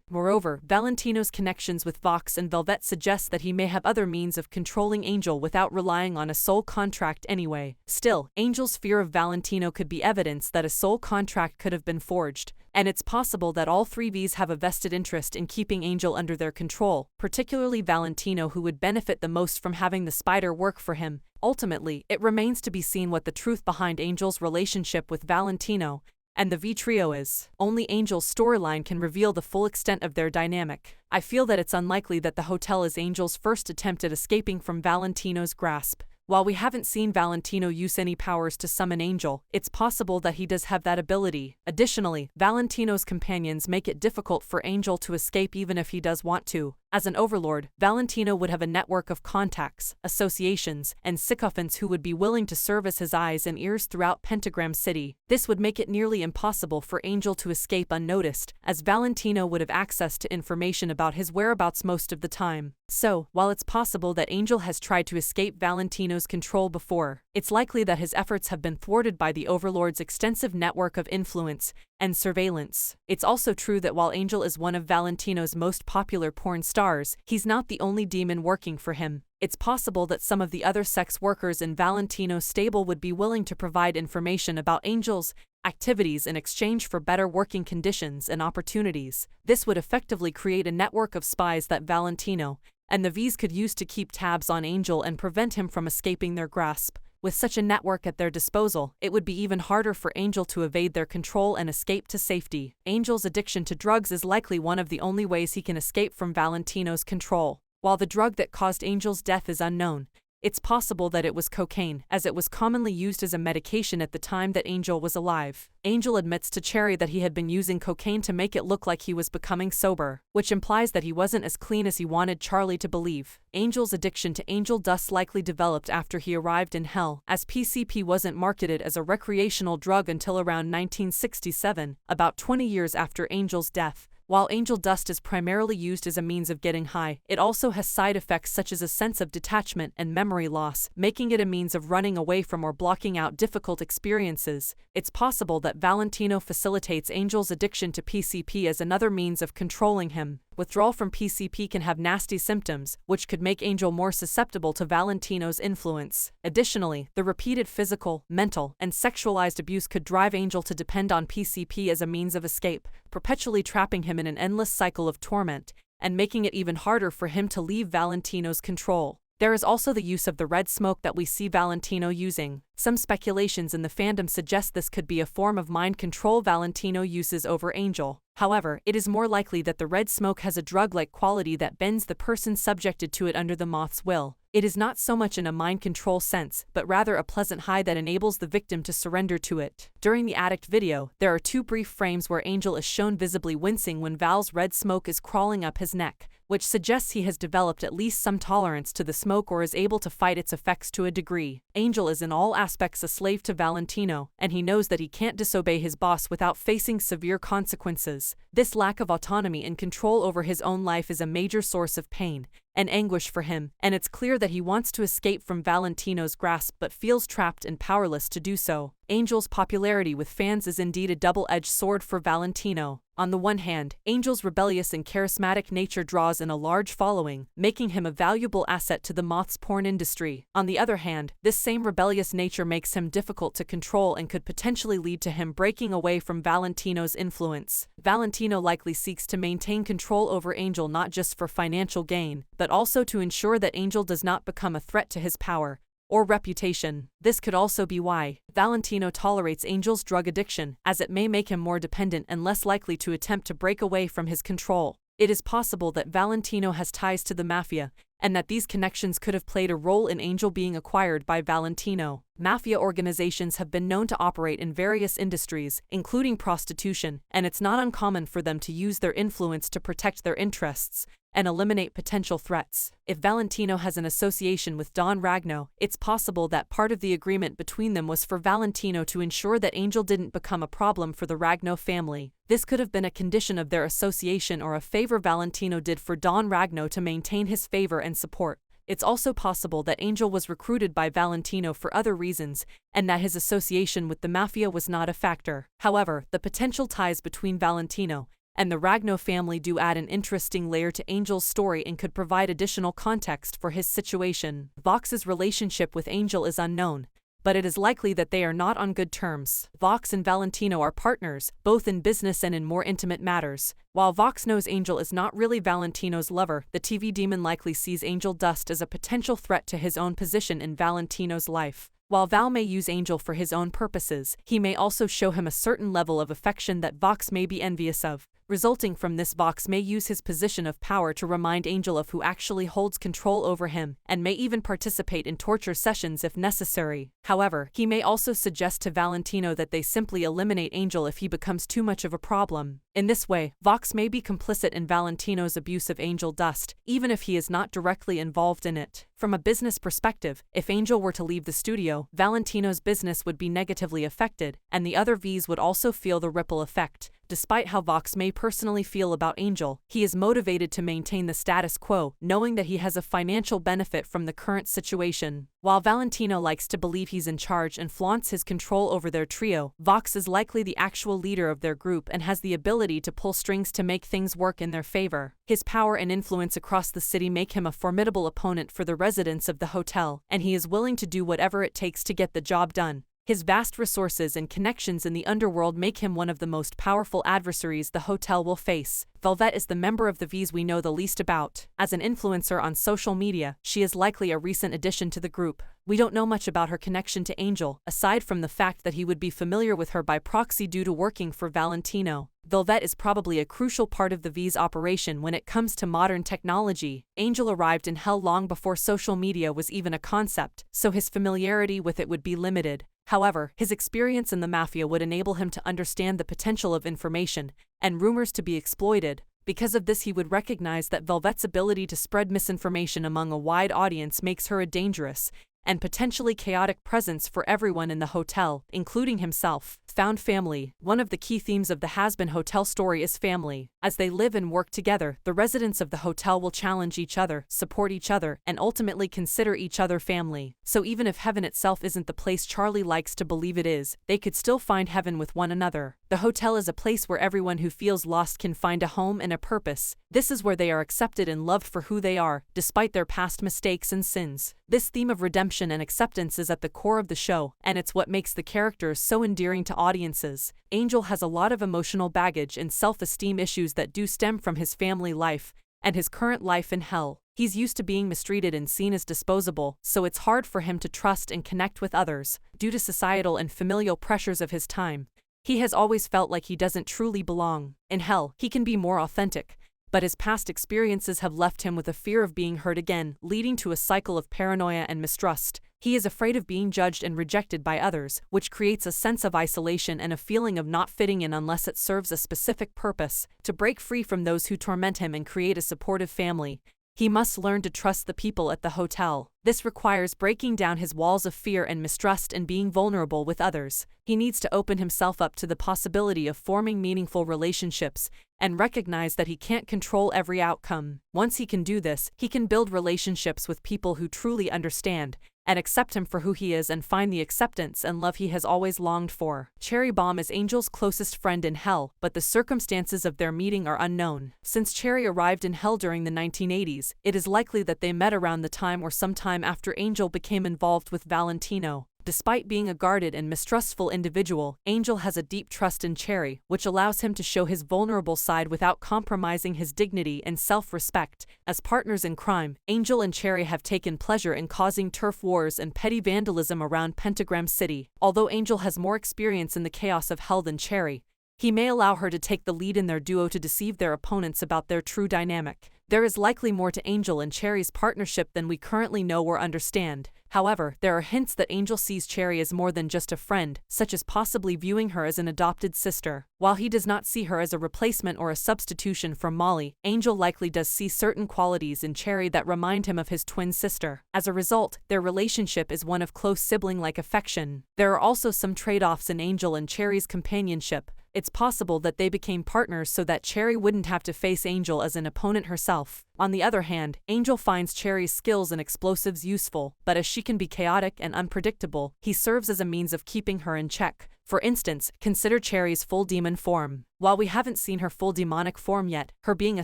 Moreover, Valentino's connections with Vox and Velvet suggest that he may have other means of controlling Angel without relying on a soul contract anyway. Still, Angel's fear of Valentino could be evidence that a soul contract could have been forged, and it's possible that all three V's have a vested interest in keeping Angel under their control, particularly Valentino, who would benefit the most from having the spider work for him. Ultimately, it remains to be seen what the truth behind Angel's relationship with Valentino and the V trio is. Only Angel's storyline can reveal the full extent of their dynamic. I feel that it's unlikely that the hotel is Angel's first attempt at escaping from Valentino's grasp. While we haven't seen Valentino use any powers to summon Angel, it's possible that he does have that ability. Additionally, Valentino's companions make it difficult for Angel to escape even if he does want to. As an overlord, Valentino would have a network of contacts, associations, and sycophants who would be willing to serve as his eyes and ears throughout Pentagram City. This would make it nearly impossible for Angel to escape unnoticed, as Valentino would have access to information about his whereabouts most of the time. So, while it's possible that Angel has tried to escape Valentino's control before, it's likely that his efforts have been thwarted by the Overlord's extensive network of influence and surveillance. It's also true that while Angel is one of Valentino's most popular porn stars, he's not the only demon working for him. It's possible that some of the other sex workers in Valentino's stable would be willing to provide information about Angel's activities in exchange for better working conditions and opportunities. This would effectively create a network of spies that Valentino and the V's could use to keep tabs on Angel and prevent him from escaping their grasp. With such a network at their disposal, it would be even harder for Angel to evade their control and escape to safety. Angel's addiction to drugs is likely one of the only ways he can escape from Valentino's control. While the drug that caused Angel's death is unknown, it's possible that it was cocaine, as it was commonly used as a medication at the time that Angel was alive. Angel admits to Cherry that he had been using cocaine to make it look like he was becoming sober, which implies that he wasn't as clean as he wanted Charlie to believe. Angel's addiction to angel dust likely developed after he arrived in hell, as PCP wasn't marketed as a recreational drug until around 1967, about 20 years after Angel's death. While angel dust is primarily used as a means of getting high, it also has side effects such as a sense of detachment and memory loss, making it a means of running away from or blocking out difficult experiences. It's possible that Valentino facilitates Angel's addiction to PCP as another means of controlling him. Withdrawal from PCP can have nasty symptoms, which could make Angel more susceptible to Valentino's influence. Additionally, the repeated physical, mental, and sexualized abuse could drive Angel to depend on PCP as a means of escape, perpetually trapping him in an endless cycle of torment, and making it even harder for him to leave Valentino's control. There is also the use of the red smoke that we see Valentino using. Some speculations in the fandom suggest this could be a form of mind control Valentino uses over Angel. However, it is more likely that the red smoke has a drug-like quality that bends the person subjected to it under the moth's will. It is not so much in a mind control sense, but rather a pleasant high that enables the victim to surrender to it. During the addict video, there are 2 brief frames where Angel is shown visibly wincing when Val's red smoke is crawling up his neck, which suggests he has developed at least some tolerance to the smoke or is able to fight its effects to a degree. Angel is in all aspects a slave to Valentino, and he knows that he can't disobey his boss without facing severe consequences. This lack of autonomy and control over his own life is a major source of pain and anguish for him, and it's clear that he wants to escape from Valentino's grasp but feels trapped and powerless to do so. Angel's popularity with fans is indeed a double-edged sword for Valentino. On the one hand, Angel's rebellious and charismatic nature draws in a large following, making him a valuable asset to the moth's porn industry. On the other hand, this same rebellious nature makes him difficult to control and could potentially lead to him breaking away from Valentino's influence. Valentino likely seeks to maintain control over Angel not just for financial gain, but also to ensure that Angel does not become a threat to his power or reputation. This could also be why Valentino tolerates Angel's drug addiction, as it may make him more dependent and less likely to attempt to break away from his control. It is possible that Valentino has ties to the mafia, and that these connections could have played a role in Angel being acquired by Valentino. Mafia organizations have been known to operate in various industries, including prostitution, and it's not uncommon for them to use their influence to protect their interests and eliminate potential threats. If Valentino has an association with Don Ragno, it's possible that part of the agreement between them was for Valentino to ensure that Angel didn't become a problem for the Ragno family. This could have been a condition of their association or a favor Valentino did for Don Ragno to maintain his favor and support. It's also possible that Angel was recruited by Valentino for other reasons, and that his association with the mafia was not a factor. However, the potential ties between Valentino and the Ragno family do add an interesting layer to Angel's story and could provide additional context for his situation. Vox's relationship with Angel is unknown, but it is likely that they are not on good terms. Vox and Valentino are partners, both in business and in more intimate matters. While Vox knows Angel is not really Valentino's lover, the TV demon likely sees Angel Dust as a potential threat to his own position in Valentino's life. While Val may use Angel for his own purposes, he may also show him a certain level of affection that Vox may be envious of. Resulting from this, Vox may use his position of power to remind Angel of who actually holds control over him, and may even participate in torture sessions if necessary. However, he may also suggest to Valentino that they simply eliminate Angel if he becomes too much of a problem. In this way, Vox may be complicit in Valentino's abuse of Angel Dust, even if he is not directly involved in it. From a business perspective, if Angel were to leave the studio, Valentino's business would be negatively affected, and the other Vs would also feel the ripple effect. Despite how Vox may personally feel about Angel, he is motivated to maintain the status quo, knowing that he has a financial benefit from the current situation. While Valentino likes to believe he's in charge and flaunts his control over their trio, Vox is likely the actual leader of their group and has the ability to pull strings to make things work in their favor. His power and influence across the city make him a formidable opponent for the residents of the hotel, and he is willing to do whatever it takes to get the job done. His vast resources and connections in the underworld make him one of the most powerful adversaries the hotel will face. Velvet is the member of the V's we know the least about. As an influencer on social media, she is likely a recent addition to the group. We don't know much about her connection to Angel, aside from the fact that he would be familiar with her by proxy due to working for Valentino. Velvet is probably a crucial part of the V's operation when it comes to modern technology. Angel arrived in Hell long before social media was even a concept, so his familiarity with it would be limited. However, his experience in the mafia would enable him to understand the potential of information and rumors to be exploited. Because of this, he would recognize that Velvet's ability to spread misinformation among a wide audience makes her a dangerous and potentially chaotic presence for everyone in the hotel, including himself. Found family. One of the key themes of the Hazbin Hotel story is family. As they live and work together, the residents of the hotel will challenge each other, support each other, and ultimately consider each other family. So even if heaven itself isn't the place Charlie likes to believe it is, they could still find heaven with one another. The hotel is a place where everyone who feels lost can find a home and a purpose. This is where they are accepted and loved for who they are, despite their past mistakes and sins. This theme of redemption and acceptance is at the core of the show, and it's what makes the characters so endearing to audiences. Angel has a lot of emotional baggage and self-esteem issues that do stem from his family life and his current life in Hell. He's used to being mistreated and seen as disposable, so it's hard for him to trust and connect with others. Due to societal and familial pressures of his time, he has always felt like he doesn't truly belong. In Hell, he can be more authentic, but his past experiences have left him with a fear of being hurt again, leading to a cycle of paranoia and mistrust. He is afraid of being judged and rejected by others, which creates a sense of isolation and a feeling of not fitting in unless it serves a specific purpose. To break free from those who torment him and create a supportive family, he must learn to trust the people at the hotel. This requires breaking down his walls of fear and mistrust and being vulnerable with others. He needs to open himself up to the possibility of forming meaningful relationships and recognize that he can't control every outcome. Once he can do this, he can build relationships with people who truly understand and accept him for who he is and find the acceptance and love he has always longed for. Cherry Bomb is Angel's closest friend in Hell, but the circumstances of their meeting are unknown. Since Cherry arrived in Hell during the 1980s, it is likely that they met around the time or sometime after Angel became involved with Valentino. Despite being a guarded and mistrustful individual, Angel has a deep trust in Cherry, which allows him to show his vulnerable side without compromising his dignity and self-respect. As partners in crime, Angel and Cherry have taken pleasure in causing turf wars and petty vandalism around Pentagram City. Although Angel has more experience in the chaos of Hell than Cherry, he may allow her to take the lead in their duo to deceive their opponents about their true dynamic. There is likely more to Angel and Cherry's partnership than we currently know or understand. However, there are hints that Angel sees Cherry as more than just a friend, such as possibly viewing her as an adopted sister. While he does not see her as a replacement or a substitution for Molly, Angel likely does see certain qualities in Cherry that remind him of his twin sister. As a result, their relationship is one of close sibling-like affection. There are also some trade-offs in Angel and Cherry's companionship. It's possible that they became partners so that Cherry wouldn't have to face Angel as an opponent herself. On the other hand, Angel finds Cherry's skills and explosives useful, but as she can be chaotic and unpredictable, he serves as a means of keeping her in check. For instance, consider Cherry's full demon form. While we haven't seen her full demonic form yet, her being a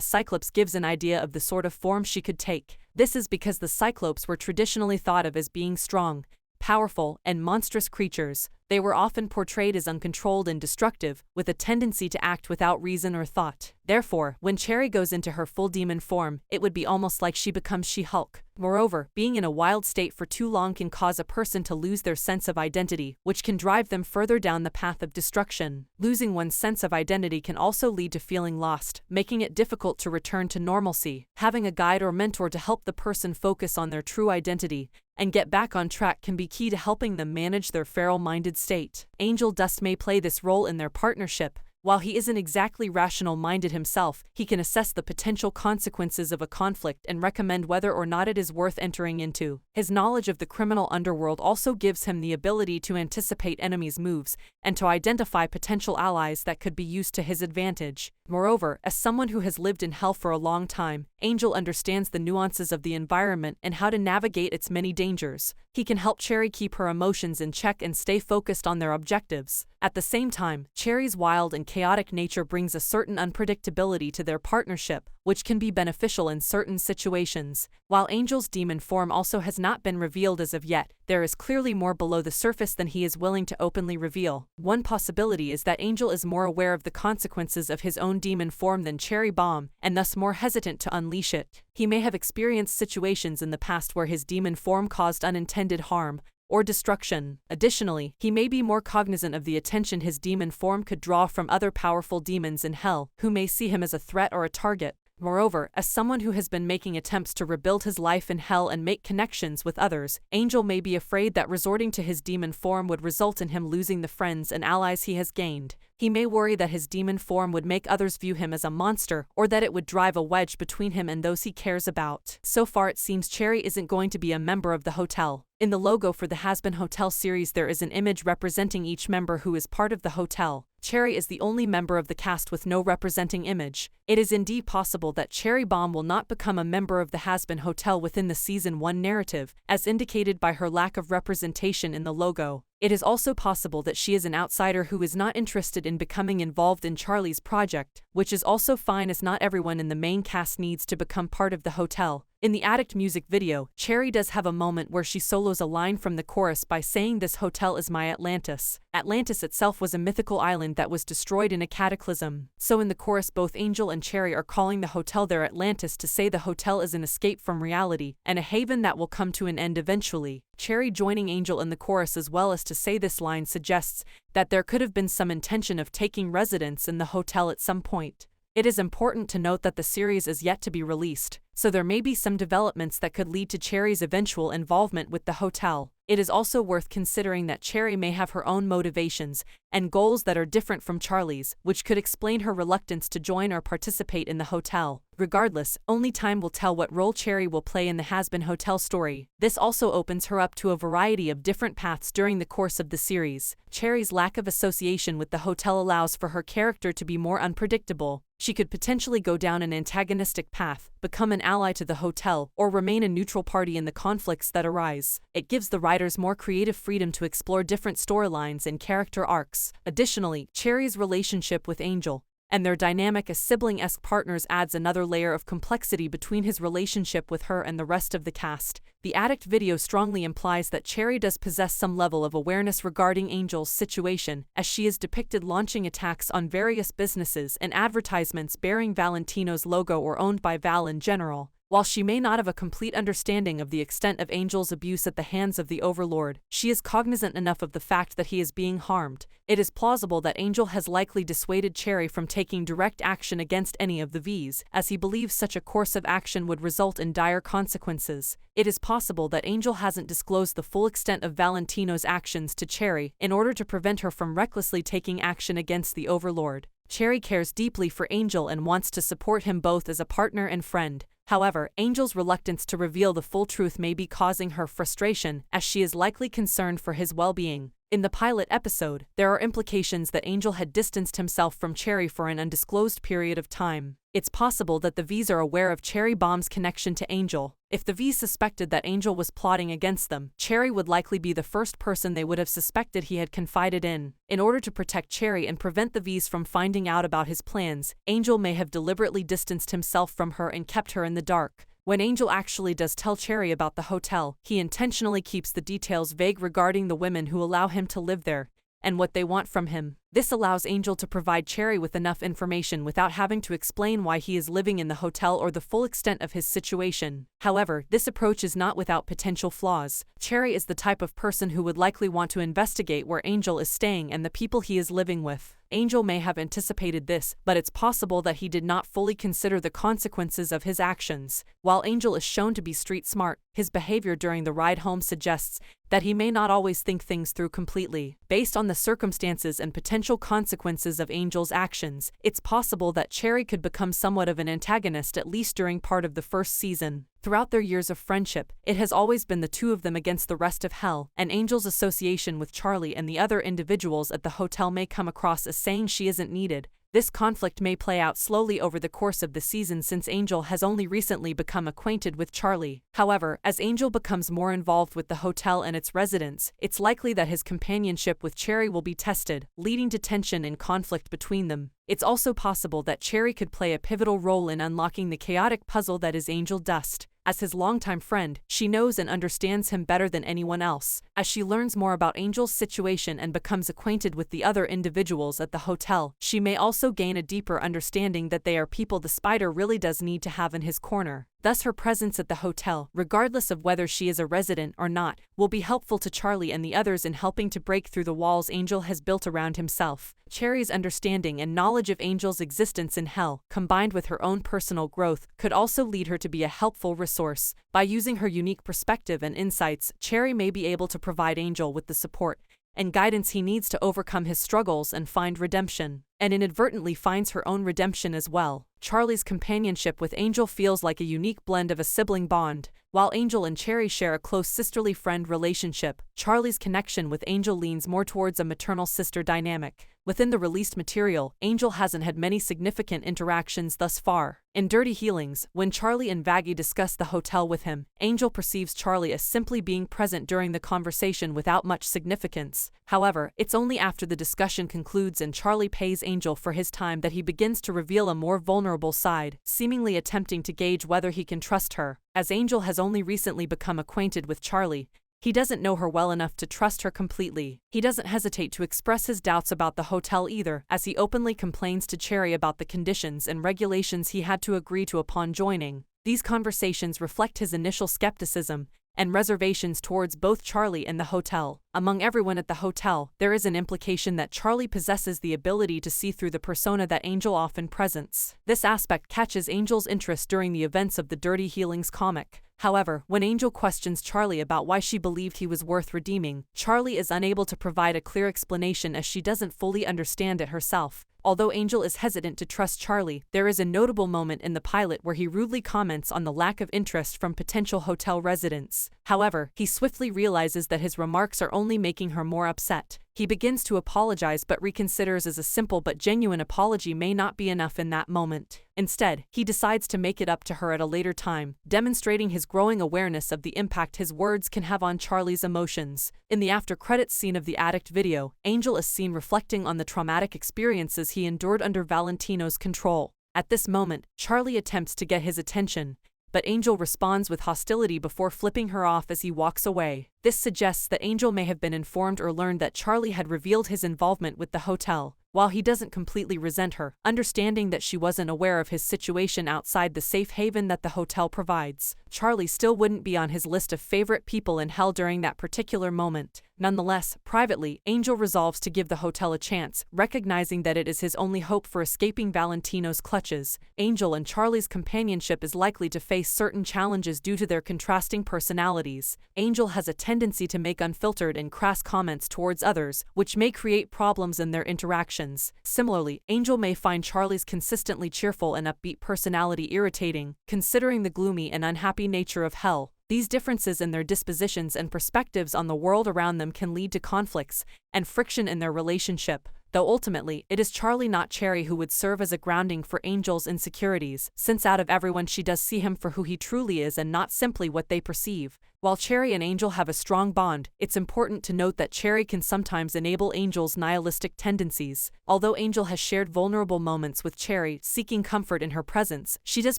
Cyclops gives an idea of the sort of form she could take. This is because the Cyclopes were traditionally thought of as being strong, powerful, and monstrous creatures. They were often portrayed as uncontrolled and destructive, with a tendency to act without reason or thought. Therefore, when Cherry goes into her full demon form, it would be almost like she becomes She-Hulk. Moreover, being in a wild state for too long can cause a person to lose their sense of identity, which can drive them further down the path of destruction. Losing one's sense of identity can also lead to feeling lost, making it difficult to return to normalcy. Having a guide or mentor to help the person focus on their true identity and get back on track can be key to helping them manage their feral-minded state. Angel Dust may play this role in their partnership. While he isn't exactly rational-minded himself, he can assess the potential consequences of a conflict and recommend whether or not it is worth entering into. His knowledge of the criminal underworld also gives him the ability to anticipate enemies' moves and to identify potential allies that could be used to his advantage. Moreover, as someone who has lived in hell for a long time, Angel understands the nuances of the environment and how to navigate its many dangers. He can help Cherry keep her emotions in check and stay focused on their objectives. At the same time, Cherry's wild and chaotic nature brings a certain unpredictability to their partnership, which can be beneficial in certain situations. While Angel's demon form also has not been revealed as of yet, there is clearly more below the surface than he is willing to openly reveal. One possibility is that Angel is more aware of the consequences of his own demon form than Cherry Bomb, and thus more hesitant to unleash it. He may have experienced situations in the past where his demon form caused unintended harm or destruction. Additionally, he may be more cognizant of the attention his demon form could draw from other powerful demons in hell, who may see him as a threat or a target. Moreover, as someone who has been making attempts to rebuild his life in hell and make connections with others, Angel may be afraid that resorting to his demon form would result in him losing the friends and allies he has gained. He may worry that his demon form would make others view him as a monster, or that it would drive a wedge between him and those he cares about. So far it seems Cherry isn't going to be a member of the hotel. In the logo for the Hazbin Hotel series there is an image representing each member who is part of the hotel. Cherry is the only member of the cast with no representing image. It is indeed possible that Cherry Bomb will not become a member of the Hazbin Hotel within the Season 1 narrative, as indicated by her lack of representation in the logo. It is also possible that she is an outsider who is not interested in becoming involved in Charlie's project, which is also fine as not everyone in the main cast needs to become part of the hotel. In the Addict music video, Cherry does have a moment where she solos a line from the chorus by saying, "This hotel is my Atlantis." Atlantis itself was a mythical island that was destroyed in a cataclysm. So in the chorus both Angel and Cherry are calling the hotel their Atlantis to say the hotel is an escape from reality, and a haven that will come to an end eventually. Cherry joining Angel in the chorus as well as to say this line suggests that there could have been some intention of taking residence in the hotel at some point. It is important to note that the series is yet to be released, so there may be some developments that could lead to Cherry's eventual involvement with the hotel. It is also worth considering that Cherry may have her own motivations and goals that are different from Charlie's, which could explain her reluctance to join or participate in the hotel. Regardless, only time will tell what role Cherry will play in the Hazbin Hotel story. This also opens her up to a variety of different paths during the course of the series. Cherry's lack of association with the hotel allows for her character to be more unpredictable. She could potentially go down an antagonistic path, become an ally to the hotel, or remain a neutral party in the conflicts that arise. It gives the writers more creative freedom to explore different storylines and character arcs. Additionally, Cherry's relationship with Angel and their dynamic as sibling-esque partners adds another layer of complexity between his relationship with her and the rest of the cast. The Addict video strongly implies that Cherry does possess some level of awareness regarding Angel's situation, as she is depicted launching attacks on various businesses and advertisements bearing Valentino's logo or owned by Val in general. While she may not have a complete understanding of the extent of Angel's abuse at the hands of the Overlord, she is cognizant enough of the fact that he is being harmed. It is plausible that Angel has likely dissuaded Cherry from taking direct action against any of the V's, as he believes such a course of action would result in dire consequences. It is possible that Angel hasn't disclosed the full extent of Valentino's actions to Cherry in order to prevent her from recklessly taking action against the Overlord. Cherry cares deeply for Angel and wants to support him both as a partner and friend. However, Angel's reluctance to reveal the full truth may be causing her frustration, as she is likely concerned for his well-being. In the pilot episode, there are implications that Angel had distanced himself from Cherry for an undisclosed period of time. It's possible that the V's are aware of Cherry Bomb's connection to Angel. If the V's suspected that Angel was plotting against them, Cherry would likely be the first person they would have suspected he had confided in. In order to protect Cherry and prevent the V's from finding out about his plans, Angel may have deliberately distanced himself from her and kept her in the dark. When Angel actually does tell Cherry about the hotel, he intentionally keeps the details vague regarding the women who allow him to live there and what they want from him. This allows Angel to provide Cherry with enough information without having to explain why he is living in the hotel or the full extent of his situation. However, this approach is not without potential flaws. Cherry is the type of person who would likely want to investigate where Angel is staying and the people he is living with. Angel may have anticipated this, but it's possible that he did not fully consider the consequences of his actions. While Angel is shown to be street smart, his behavior during the ride home suggests that he may not always think things through completely. Based on the circumstances and potential consequences of Angel's actions, it's possible that Cherry could become somewhat of an antagonist at least during part of the first season. Throughout their years of friendship, it has always been the two of them against the rest of hell, and Angel's association with Charlie and the other individuals at the hotel may come across as saying she isn't needed. This conflict may play out slowly over the course of the season since Angel has only recently become acquainted with Charlie. However, as Angel becomes more involved with the hotel and its residents, it's likely that his companionship with Cherry will be tested, leading to tension and conflict between them. It's also possible that Cherry could play a pivotal role in unlocking the chaotic puzzle that is Angel Dust. As his longtime friend, she knows and understands him better than anyone else. As she learns more about Angel's situation and becomes acquainted with the other individuals at the hotel, she may also gain a deeper understanding that they are people the spider really does need to have in his corner. Thus her presence at the hotel, regardless of whether she is a resident or not, will be helpful to Charlie and the others in helping to break through the walls Angel has built around himself. Cherry's understanding and knowledge of Angel's existence in Hell, combined with her own personal growth, could also lead her to be a helpful resource. By using her unique perspective and insights, Cherry may be able to provide Angel with the support and guidance he needs to overcome his struggles and find redemption, and inadvertently finds her own redemption as well. Charlie's companionship with Angel feels like a unique blend of a sibling bond. While Angel and Cherry share a close sisterly friend relationship, Charlie's connection with Angel leans more towards a maternal sister dynamic. Within the released material, Angel hasn't had many significant interactions thus far. In Dirty Healings, when Charlie and Vaggie discuss the hotel with him, Angel perceives Charlie as simply being present during the conversation without much significance. However, it's only after the discussion concludes and Charlie pays Angel for his time that he begins to reveal a more vulnerable side, seemingly attempting to gauge whether he can trust her. As Angel has only recently become acquainted with Charlie, he doesn't know her well enough to trust her completely. He doesn't hesitate to express his doubts about the hotel either, as he openly complains to Cherry about the conditions and regulations he had to agree to upon joining. These conversations reflect his initial skepticism and reservations towards both Charlie and the hotel. Among everyone at the hotel, there is an implication that Charlie possesses the ability to see through the persona that Angel often presents. This aspect catches Angel's interest during the events of the Dirty Healings comic. However, when Angel questions Charlie about why she believed he was worth redeeming, Charlie is unable to provide a clear explanation as she doesn't fully understand it herself. Although Angel is hesitant to trust Charlie, there is a notable moment in the pilot where he rudely comments on the lack of interest from potential hotel residents. However, he swiftly realizes that his remarks are only making her more upset. He begins to apologize but reconsiders as a simple but genuine apology may not be enough in that moment. Instead, he decides to make it up to her at a later time, demonstrating his growing awareness of the impact his words can have on Charlie's emotions. In the after-credits scene of the Addict video, Angel is seen reflecting on the traumatic experiences he endured under Valentino's control. At this moment, Charlie attempts to get his attention, but Angel responds with hostility before flipping her off as he walks away. This suggests that Angel may have been informed or learned that Charlie had revealed his involvement with the hotel. While he doesn't completely resent her, understanding that she wasn't aware of his situation outside the safe haven that the hotel provides, Charlie still wouldn't be on his list of favorite people in Hell during that particular moment. Nonetheless, privately, Angel resolves to give the hotel a chance, recognizing that it is his only hope for escaping Valentino's clutches. Angel and Charlie's companionship is likely to face certain challenges due to their contrasting personalities. Angel has a tendency to make unfiltered and crass comments towards others, which may create problems in their interactions. Similarly, Angel may find Charlie's consistently cheerful and upbeat personality irritating, considering the gloomy and unhappy nature of Hell. These differences in their dispositions and perspectives on the world around them can lead to conflicts and friction in their relationship, though ultimately, it is Charlie not Cherry who would serve as a grounding for Angel's insecurities, since out of everyone she does see him for who he truly is and not simply what they perceive. While Cherry and Angel have a strong bond, it's important to note that Cherry can sometimes enable Angel's nihilistic tendencies. Although Angel has shared vulnerable moments with Cherry, seeking comfort in her presence, she does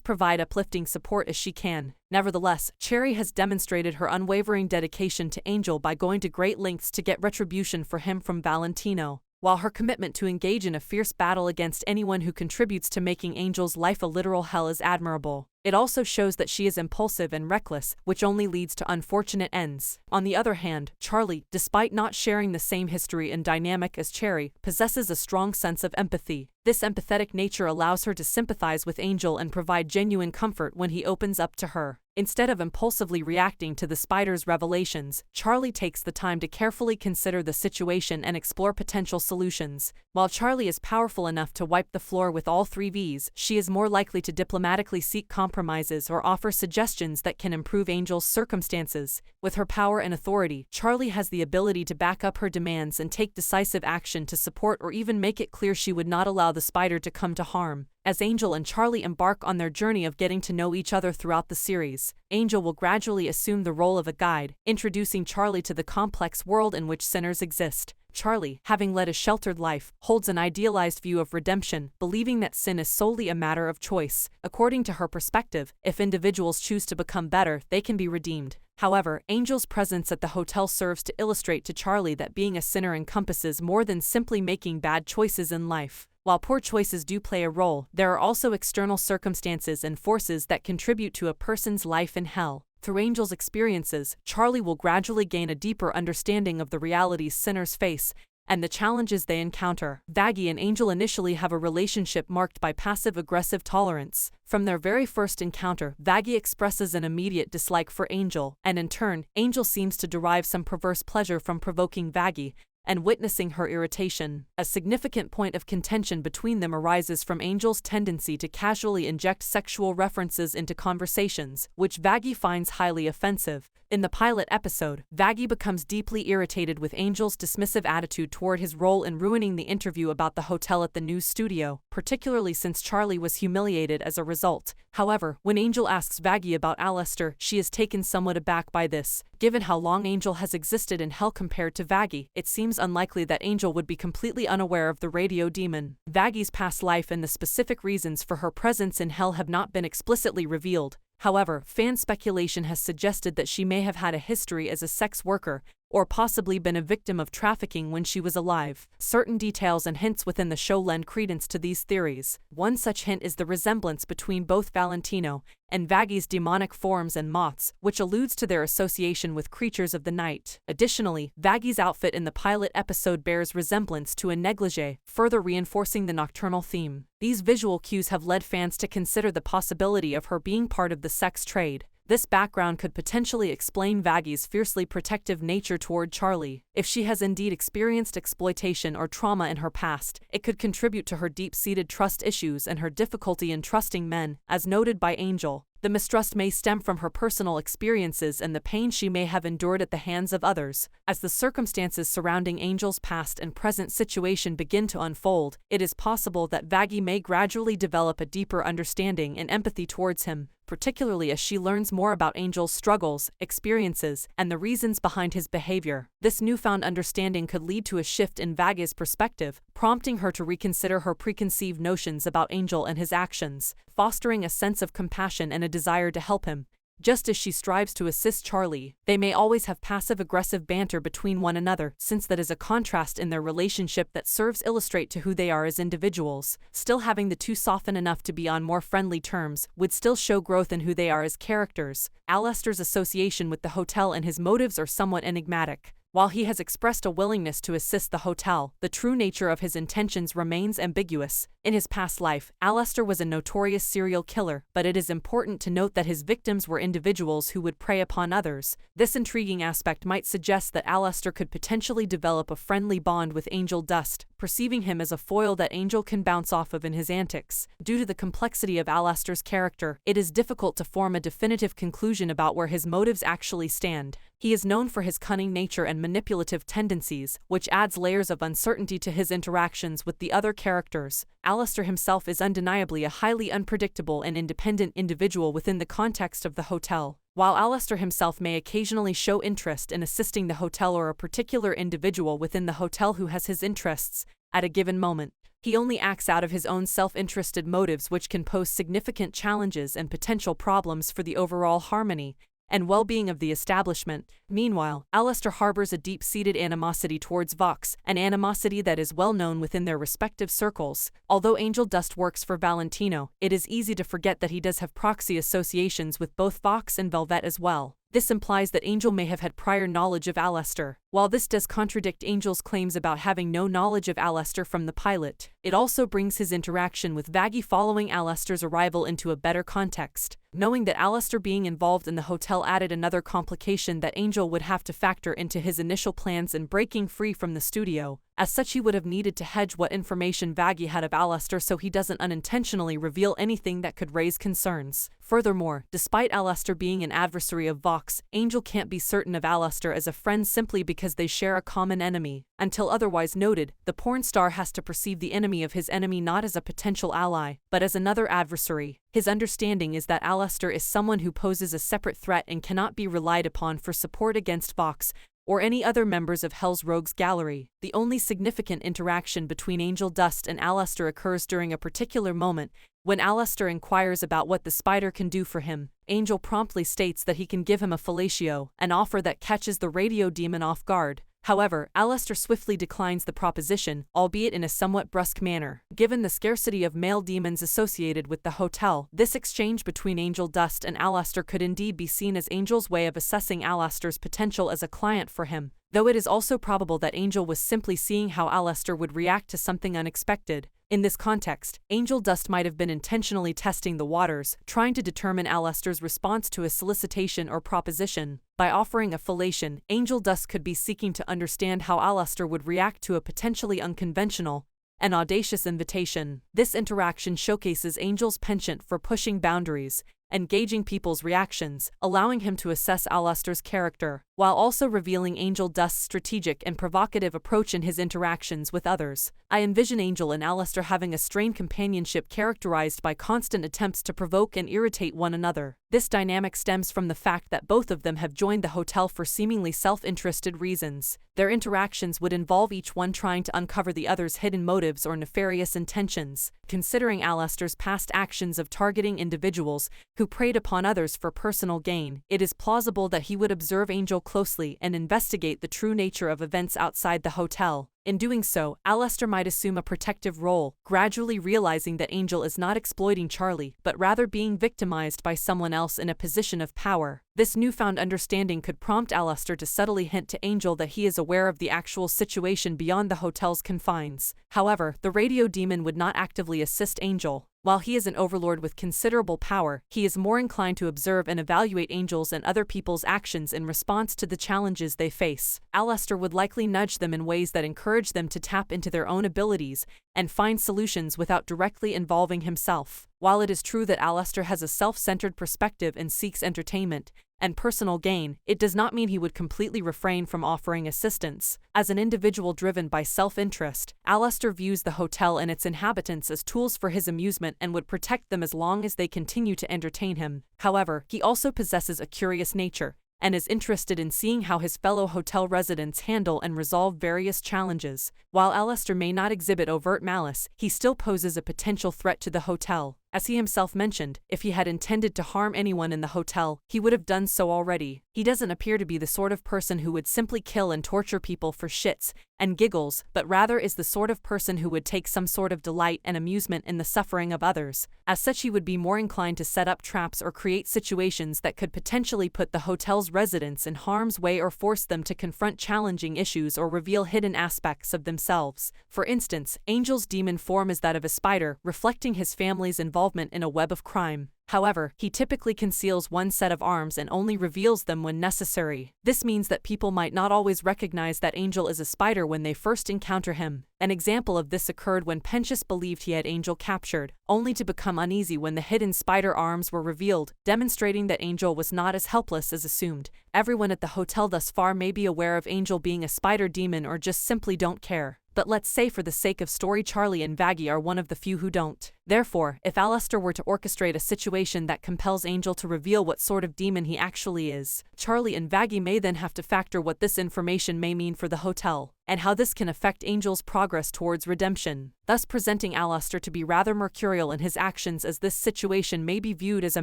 provide uplifting support as she can. Nevertheless, Cherry has demonstrated her unwavering dedication to Angel by going to great lengths to get retribution for him from Valentino. While her commitment to engage in a fierce battle against anyone who contributes to making Angel's life a literal hell is admirable, it also shows that she is impulsive and reckless, which only leads to unfortunate ends. On the other hand, Charlie, despite not sharing the same history and dynamic as Cherry, possesses a strong sense of empathy. This empathetic nature allows her to sympathize with Angel and provide genuine comfort when he opens up to her. Instead of impulsively reacting to the spider's revelations, Charlie takes the time to carefully consider the situation and explore potential solutions. While Charlie is powerful enough to wipe the floor with all three Vs, she is more likely to diplomatically seek compromises or offer suggestions that can improve Angel's circumstances. With her power and authority, Charlie has the ability to back up her demands and take decisive action to support or even make it clear she would not allow the spider to come to harm. As Angel and Charlie embark on their journey of getting to know each other throughout the series, Angel will gradually assume the role of a guide, introducing Charlie to the complex world in which sinners exist. Charlie, having led a sheltered life, holds an idealized view of redemption, believing that sin is solely a matter of choice. According to her perspective, if individuals choose to become better, they can be redeemed. However, Angel's presence at the hotel serves to illustrate to Charlie that being a sinner encompasses more than simply making bad choices in life. While poor choices do play a role, there are also external circumstances and forces that contribute to a person's life in hell. Through Angel's experiences, Charlie will gradually gain a deeper understanding of the realities sinners face and the challenges they encounter. Vaggie and Angel initially have a relationship marked by passive-aggressive tolerance. From their very first encounter, Vaggie expresses an immediate dislike for Angel, and in turn, Angel seems to derive some perverse pleasure from provoking Vaggie and witnessing her irritation. A significant point of contention between them arises from Angel's tendency to casually inject sexual references into conversations, which Vaggie finds highly offensive. In the pilot episode, Vaggie becomes deeply irritated with Angel's dismissive attitude toward his role in ruining the interview about the hotel at the news studio, particularly since Charlie was humiliated as a result. However, when Angel asks Vaggie about Alistair, she is taken somewhat aback by this. Given how long Angel has existed in hell compared to Vaggie, it seems unlikely that Angel would be completely unaware of the radio demon. Vaggie's past life and the specific reasons for her presence in hell have not been explicitly revealed. However, fan speculation has suggested that she may have had a history as a sex worker, or possibly been a victim of trafficking when she was alive. Certain details and hints within the show lend credence to these theories. One such hint is the resemblance between both Valentino and Vaggie's demonic forms and moths, which alludes to their association with creatures of the night. Additionally, Vaggie's outfit in the pilot episode bears resemblance to a negligee, further reinforcing the nocturnal theme. These visual cues have led fans to consider the possibility of her being part of the sex trade. This background could potentially explain Vaggie's fiercely protective nature toward Charlie. If she has indeed experienced exploitation or trauma in her past, it could contribute to her deep-seated trust issues and her difficulty in trusting men, as noted by Angel. The mistrust may stem from her personal experiences and the pain she may have endured at the hands of others. As the circumstances surrounding Angel's past and present situation begin to unfold, it is possible that Vaggie may gradually develop a deeper understanding and empathy towards him, particularly as she learns more about Angel's struggles, experiences, and the reasons behind his behavior. This newfound understanding could lead to a shift in Vaggie's perspective, prompting her to reconsider her preconceived notions about Angel and his actions, fostering a sense of compassion and a desire to help him. Just as she strives to assist Charlie, they may always have passive-aggressive banter between one another, since that is a contrast in their relationship that serves illustrate to who they are as individuals. Still, having the two soften enough to be on more friendly terms would still show growth in who they are as characters. Alistair's association with the hotel and his motives are somewhat enigmatic. While he has expressed a willingness to assist the hotel, the true nature of his intentions remains ambiguous. In his past life, Alistair was a notorious serial killer, but it is important to note that his victims were individuals who would prey upon others. This intriguing aspect might suggest that Alistair could potentially develop a friendly bond with Angel Dust, perceiving him as a foil that Angel can bounce off of in his antics. Due to the complexity of Alistair's character, it is difficult to form a definitive conclusion about where his motives actually stand. He is known for his cunning nature and manipulative tendencies, which adds layers of uncertainty to his interactions with the other characters. Alistair himself is undeniably a highly unpredictable and independent individual within the context of the hotel. While Alistair himself may occasionally show interest in assisting the hotel or a particular individual within the hotel who has his interests at a given moment, he only acts out of his own self-interested motives, which can pose significant challenges and potential problems for the overall harmony and well-being of the establishment. Meanwhile, Alistair harbors a deep-seated animosity towards Vox, an animosity that is well known within their respective circles. Although Angel Dust works for Valentino, it is easy to forget that he does have proxy associations with both Vox and Velvet as well. This implies that Angel may have had prior knowledge of Aleister. While this does contradict Angel's claims about having no knowledge of Aleister from the pilot, it also brings his interaction with Vaggie following Aleister's arrival into a better context. Knowing that Aleister being involved in the hotel added another complication that Angel would have to factor into his initial plans in breaking free from the studio. As such, he would have needed to hedge what information Vaggie had of Aleister so he doesn't unintentionally reveal anything that could raise concerns. Furthermore, despite Aleister being an adversary of Vox, Angel can't be certain of Aleister as a friend simply because they share a common enemy. Until otherwise noted, the porn star has to perceive the enemy of his enemy not as a potential ally, but as another adversary. His understanding is that Aleister is someone who poses a separate threat and cannot be relied upon for support against Vox or any other members of Hell's Rogues Gallery. The only significant interaction between Angel Dust and Aleister occurs during a particular moment, when Aleister inquires about what the spider can do for him. Angel promptly states that he can give him a fellatio, an offer that catches the radio demon off guard. However, Aleister swiftly declines the proposition, albeit in a somewhat brusque manner. Given the scarcity of male demons associated with the hotel, this exchange between Angel Dust and Aleister could indeed be seen as Angel's way of assessing Aleister's potential as a client for him, though it is also probable that Angel was simply seeing how Aleister would react to something unexpected. In this context, Angel Dust might have been intentionally testing the waters, trying to determine Aleister's response to a solicitation or proposition. By offering a fellation, Angel Dust could be seeking to understand how Aleister would react to a potentially unconventional and audacious invitation. This interaction showcases Angel's penchant for pushing boundaries and gauging people's reactions, allowing him to assess Aleister's character, while also revealing Angel Dust's strategic and provocative approach in his interactions with others. I envision Angel and Aleister having a strained companionship characterized by constant attempts to provoke and irritate one another. This dynamic stems from the fact that both of them have joined the hotel for seemingly self-interested reasons. Their interactions would involve each one trying to uncover the other's hidden motives or nefarious intentions. Considering Aleister's past actions of targeting individuals who preyed upon others for personal gain, it is plausible that he would observe Angel closely and investigate the true nature of events outside the hotel. In doing so, Aleister might assume a protective role, gradually realizing that Angel is not exploiting Charlie, but rather being victimized by someone else in a position of power. This newfound understanding could prompt Aleister to subtly hint to Angel that he is aware of the actual situation beyond the hotel's confines. However, the radio demon would not actively assist Angel. While he is an overlord with considerable power, he is more inclined to observe and evaluate Angel's and other people's actions in response to the challenges they face. Aleister would likely nudge them in ways that encourage them to tap into their own abilities and find solutions without directly involving himself. While it is true that Aleister has a self-centered perspective and seeks entertainment and personal gain, it does not mean he would completely refrain from offering assistance. As an individual driven by self-interest, Aleister views the hotel and its inhabitants as tools for his amusement and would protect them as long as they continue to entertain him. However, he also possesses a curious nature and is interested in seeing how his fellow hotel residents handle and resolve various challenges. While Aleister may not exhibit overt malice, he still poses a potential threat to the hotel. As he himself mentioned, if he had intended to harm anyone in the hotel, he would have done so already. He doesn't appear to be the sort of person who would simply kill and torture people for shits and giggles, but rather is the sort of person who would take some sort of delight and amusement in the suffering of others. As such, he would be more inclined to set up traps or create situations that could potentially put the hotel's residents in harm's way or force them to confront challenging issues or reveal hidden aspects of themselves. For instance, Angel's demon form is that of a spider, reflecting his family's involvement in a web of crime. However, he typically conceals one set of arms and only reveals them when necessary. This means that people might not always recognize that Angel is a spider when they first encounter him. An example of this occurred when Pentious believed he had Angel captured, only to become uneasy when the hidden spider arms were revealed, demonstrating that Angel was not as helpless as assumed. Everyone at the hotel thus far may be aware of Angel being a spider demon or just simply don't care. But let's say for the sake of story Charlie and Vaggie are one of the few who don't. Therefore, if Aleister were to orchestrate a situation that compels Angel to reveal what sort of demon he actually is, Charlie and Vaggie may then have to factor what this information may mean for the hotel, and how this can affect Angel's progress towards redemption, thus presenting Aleister to be rather mercurial in his actions, as this situation may be viewed as a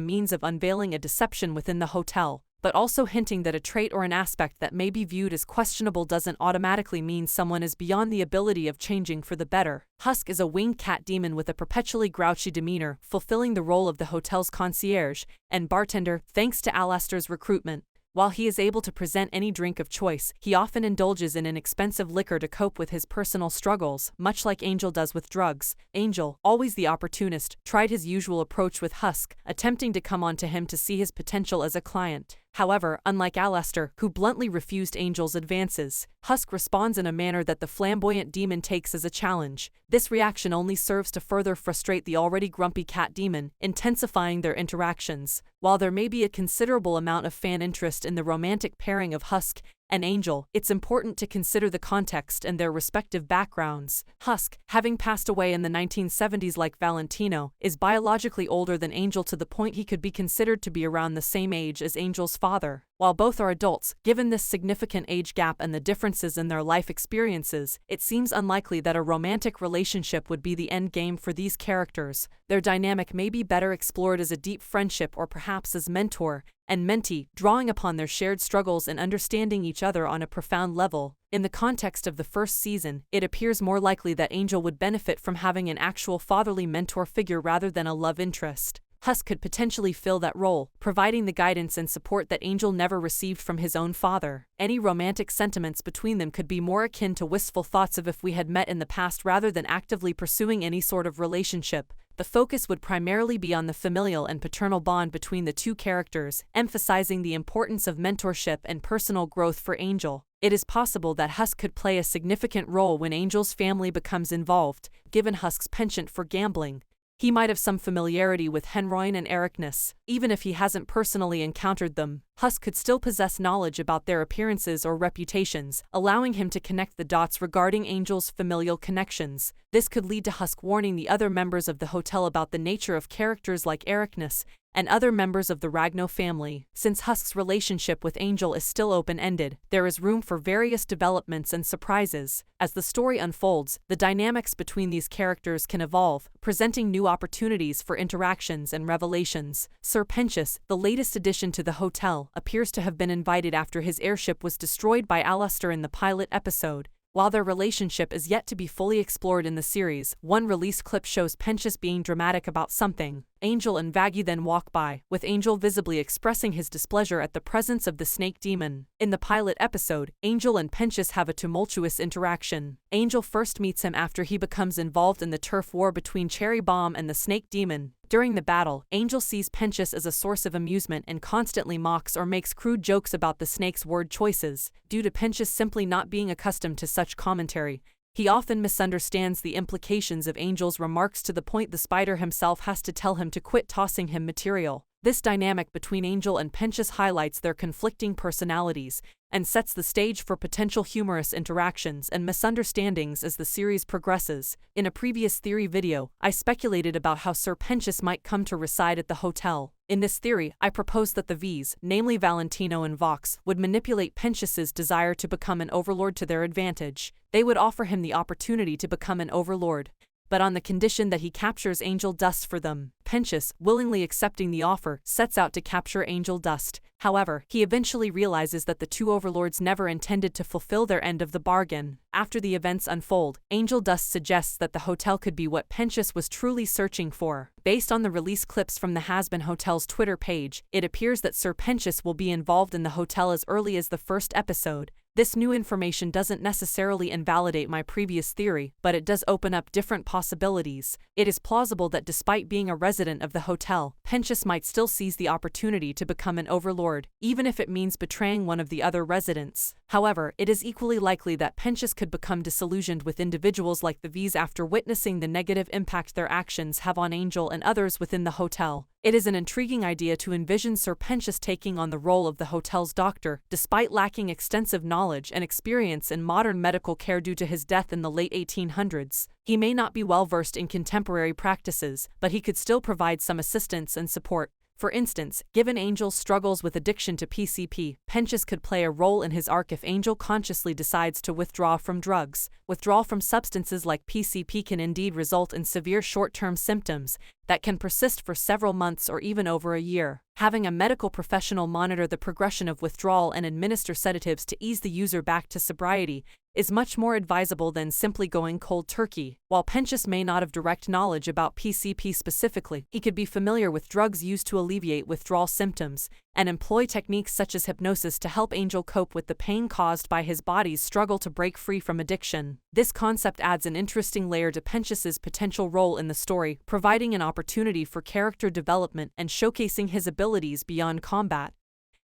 means of unveiling a deception within the hotel, but also hinting that a trait or an aspect that may be viewed as questionable doesn't automatically mean someone is beyond the ability of changing for the better. Husk is a winged cat demon with a perpetually grouchy demeanor, fulfilling the role of the hotel's concierge and bartender thanks to Aleister's recruitment. While he is able to present any drink of choice, he often indulges in an expensive liquor to cope with his personal struggles, much like Angel does with drugs. Angel, always the opportunist, tried his usual approach with Husk, attempting to come on to him to see his potential as a client. However, unlike Alastair, who bluntly refused Angel's advances, Husk responds in a manner that the flamboyant demon takes as a challenge. This reaction only serves to further frustrate the already grumpy cat demon, intensifying their interactions. While there may be a considerable amount of fan interest in the romantic pairing of Husk and Angel, it's important to consider the context and their respective backgrounds. Husk, having passed away in the 1970s like Valentino, is biologically older than Angel to the point he could be considered to be around the same age as Angel's father. While both are adults, given this significant age gap and the differences in their life experiences, it seems unlikely that a romantic relationship would be the end game for these characters. Their dynamic may be better explored as a deep friendship or perhaps as mentor and mentee, drawing upon their shared struggles and understanding each other on a profound level. In the context of the first season, it appears more likely that Angel would benefit from having an actual fatherly mentor figure rather than a love interest. Husk could potentially fill that role, providing the guidance and support that Angel never received from his own father. Any romantic sentiments between them could be more akin to wistful thoughts of if we had met in the past rather than actively pursuing any sort of relationship. The focus would primarily be on the familial and paternal bond between the two characters, emphasizing the importance of mentorship and personal growth for Angel. It is possible that Husk could play a significant role when Angel's family becomes involved, given Husk's penchant for gambling. He might have some familiarity with Henroin and Ericness. Even if he hasn't personally encountered them, Husk could still possess knowledge about their appearances or reputations, allowing him to connect the dots regarding Angel's familial connections. This could lead to Husk warning the other members of the hotel about the nature of characters like Ericness and other members of the Ragno family. Since Husk's relationship with Angel is still open-ended, there is room for various developments and surprises. As the story unfolds, the dynamics between these characters can evolve, presenting new opportunities for interactions and revelations. Sir Pentious, the latest addition to the hotel, appears to have been invited after his airship was destroyed by Alastair in the pilot episode. While their relationship is yet to be fully explored in the series, one release clip shows Pentious being dramatic about something. Angel and Vaggie then walk by, with Angel visibly expressing his displeasure at the presence of the snake demon. In the pilot episode, Angel and Pentious have a tumultuous interaction. Angel first meets him after he becomes involved in the turf war between Cherry Bomb and the snake demon. During the battle, Angel sees Pentious as a source of amusement and constantly mocks or makes crude jokes about the snake's word choices. Due to Pentious simply not being accustomed to such commentary, he often misunderstands the implications of Angel's remarks to the point the spider himself has to tell him to quit tossing him material. This dynamic between Angel and Pentious highlights their conflicting personalities and sets the stage for potential humorous interactions and misunderstandings as the series progresses. In a previous theory video, I speculated about how Sir Pentious might come to reside at the hotel. In this theory, I proposed that the V's, namely Valentino and Vox, would manipulate Pentious's desire to become an overlord to their advantage. They would offer him the opportunity to become an overlord, but on the condition that he captures Angel Dust for them. Pentious, willingly accepting the offer, sets out to capture Angel Dust. However, he eventually realizes that the two overlords never intended to fulfill their end of the bargain. After the events unfold, Angel Dust suggests that the hotel could be what Pentious was truly searching for. Based on the release clips from the Hazbin Hotel's Twitter page, it appears that Sir Pentious will be involved in the hotel as early as the first episode. This new information doesn't necessarily invalidate my previous theory, but it does open up different possibilities. It is plausible that despite being a resident of the hotel, Pentious might still seize the opportunity to become an overlord, even if it means betraying one of the other residents. However, it is equally likely that Pentious could become disillusioned with individuals like the V's after witnessing the negative impact their actions have on Angel and others within the hotel. It is an intriguing idea to envision Sir Pentious taking on the role of the hotel's doctor, despite lacking extensive knowledge and experience in modern medical care due to his death in the late 1800s. He may not be well versed in contemporary practices, but he could still provide some assistance and support. For instance, given Angel's struggles with addiction to PCP, Pentious could play a role in his arc if Angel consciously decides to withdraw from drugs. Withdrawal from substances like PCP can indeed result in severe short-term symptoms that can persist for several months or even over a year. Having a medical professional monitor the progression of withdrawal and administer sedatives to ease the user back to sobriety is much more advisable than simply going cold turkey. While Penchas may not have direct knowledge about PCP specifically, he could be familiar with drugs used to alleviate withdrawal symptoms and employ techniques such as hypnosis to help Angel cope with the pain caused by his body's struggle to break free from addiction. This concept adds an interesting layer to Penchas's potential role in the story, providing an opportunity for character development and showcasing his abilities beyond combat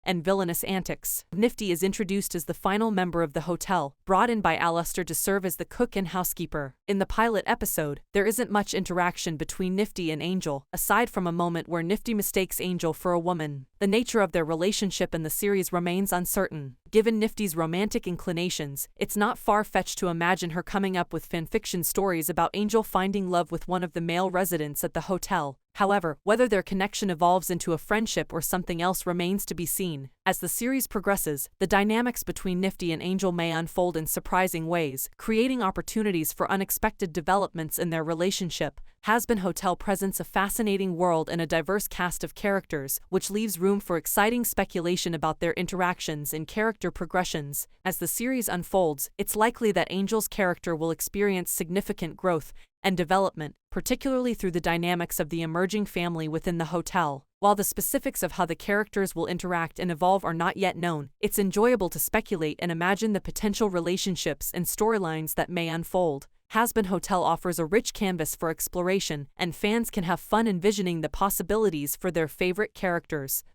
and villainous antics. Nifty is introduced as the final member of the hotel, brought in by Alistair to serve as the cook and housekeeper. In the pilot episode, there isn't much interaction between Nifty and Angel, aside from a moment where Nifty mistakes Angel for a woman. The nature of their relationship in the series remains uncertain. Given Nifty's romantic inclinations, it's not far-fetched to imagine her coming up with fanfiction stories about Angel finding love with one of the male residents at the hotel. However, whether their connection evolves into a friendship or something else remains to be seen. As the series progresses, the dynamics between Nifty and Angel may unfold in surprising ways, creating opportunities for unexpected developments in their relationship. Hazbin Hotel presents a fascinating world and a diverse cast of characters, which leaves room for exciting speculation about their interactions and character progressions. As the series unfolds, it's likely that Angel's character will experience significant growth and development, particularly through the dynamics of the emerging family within the hotel. While the specifics of how the characters will interact and evolve are not yet known, it's enjoyable to speculate and imagine the potential relationships and storylines that may unfold. Hazbin Hotel offers a rich canvas for exploration, and fans can have fun envisioning the possibilities for their favorite characters.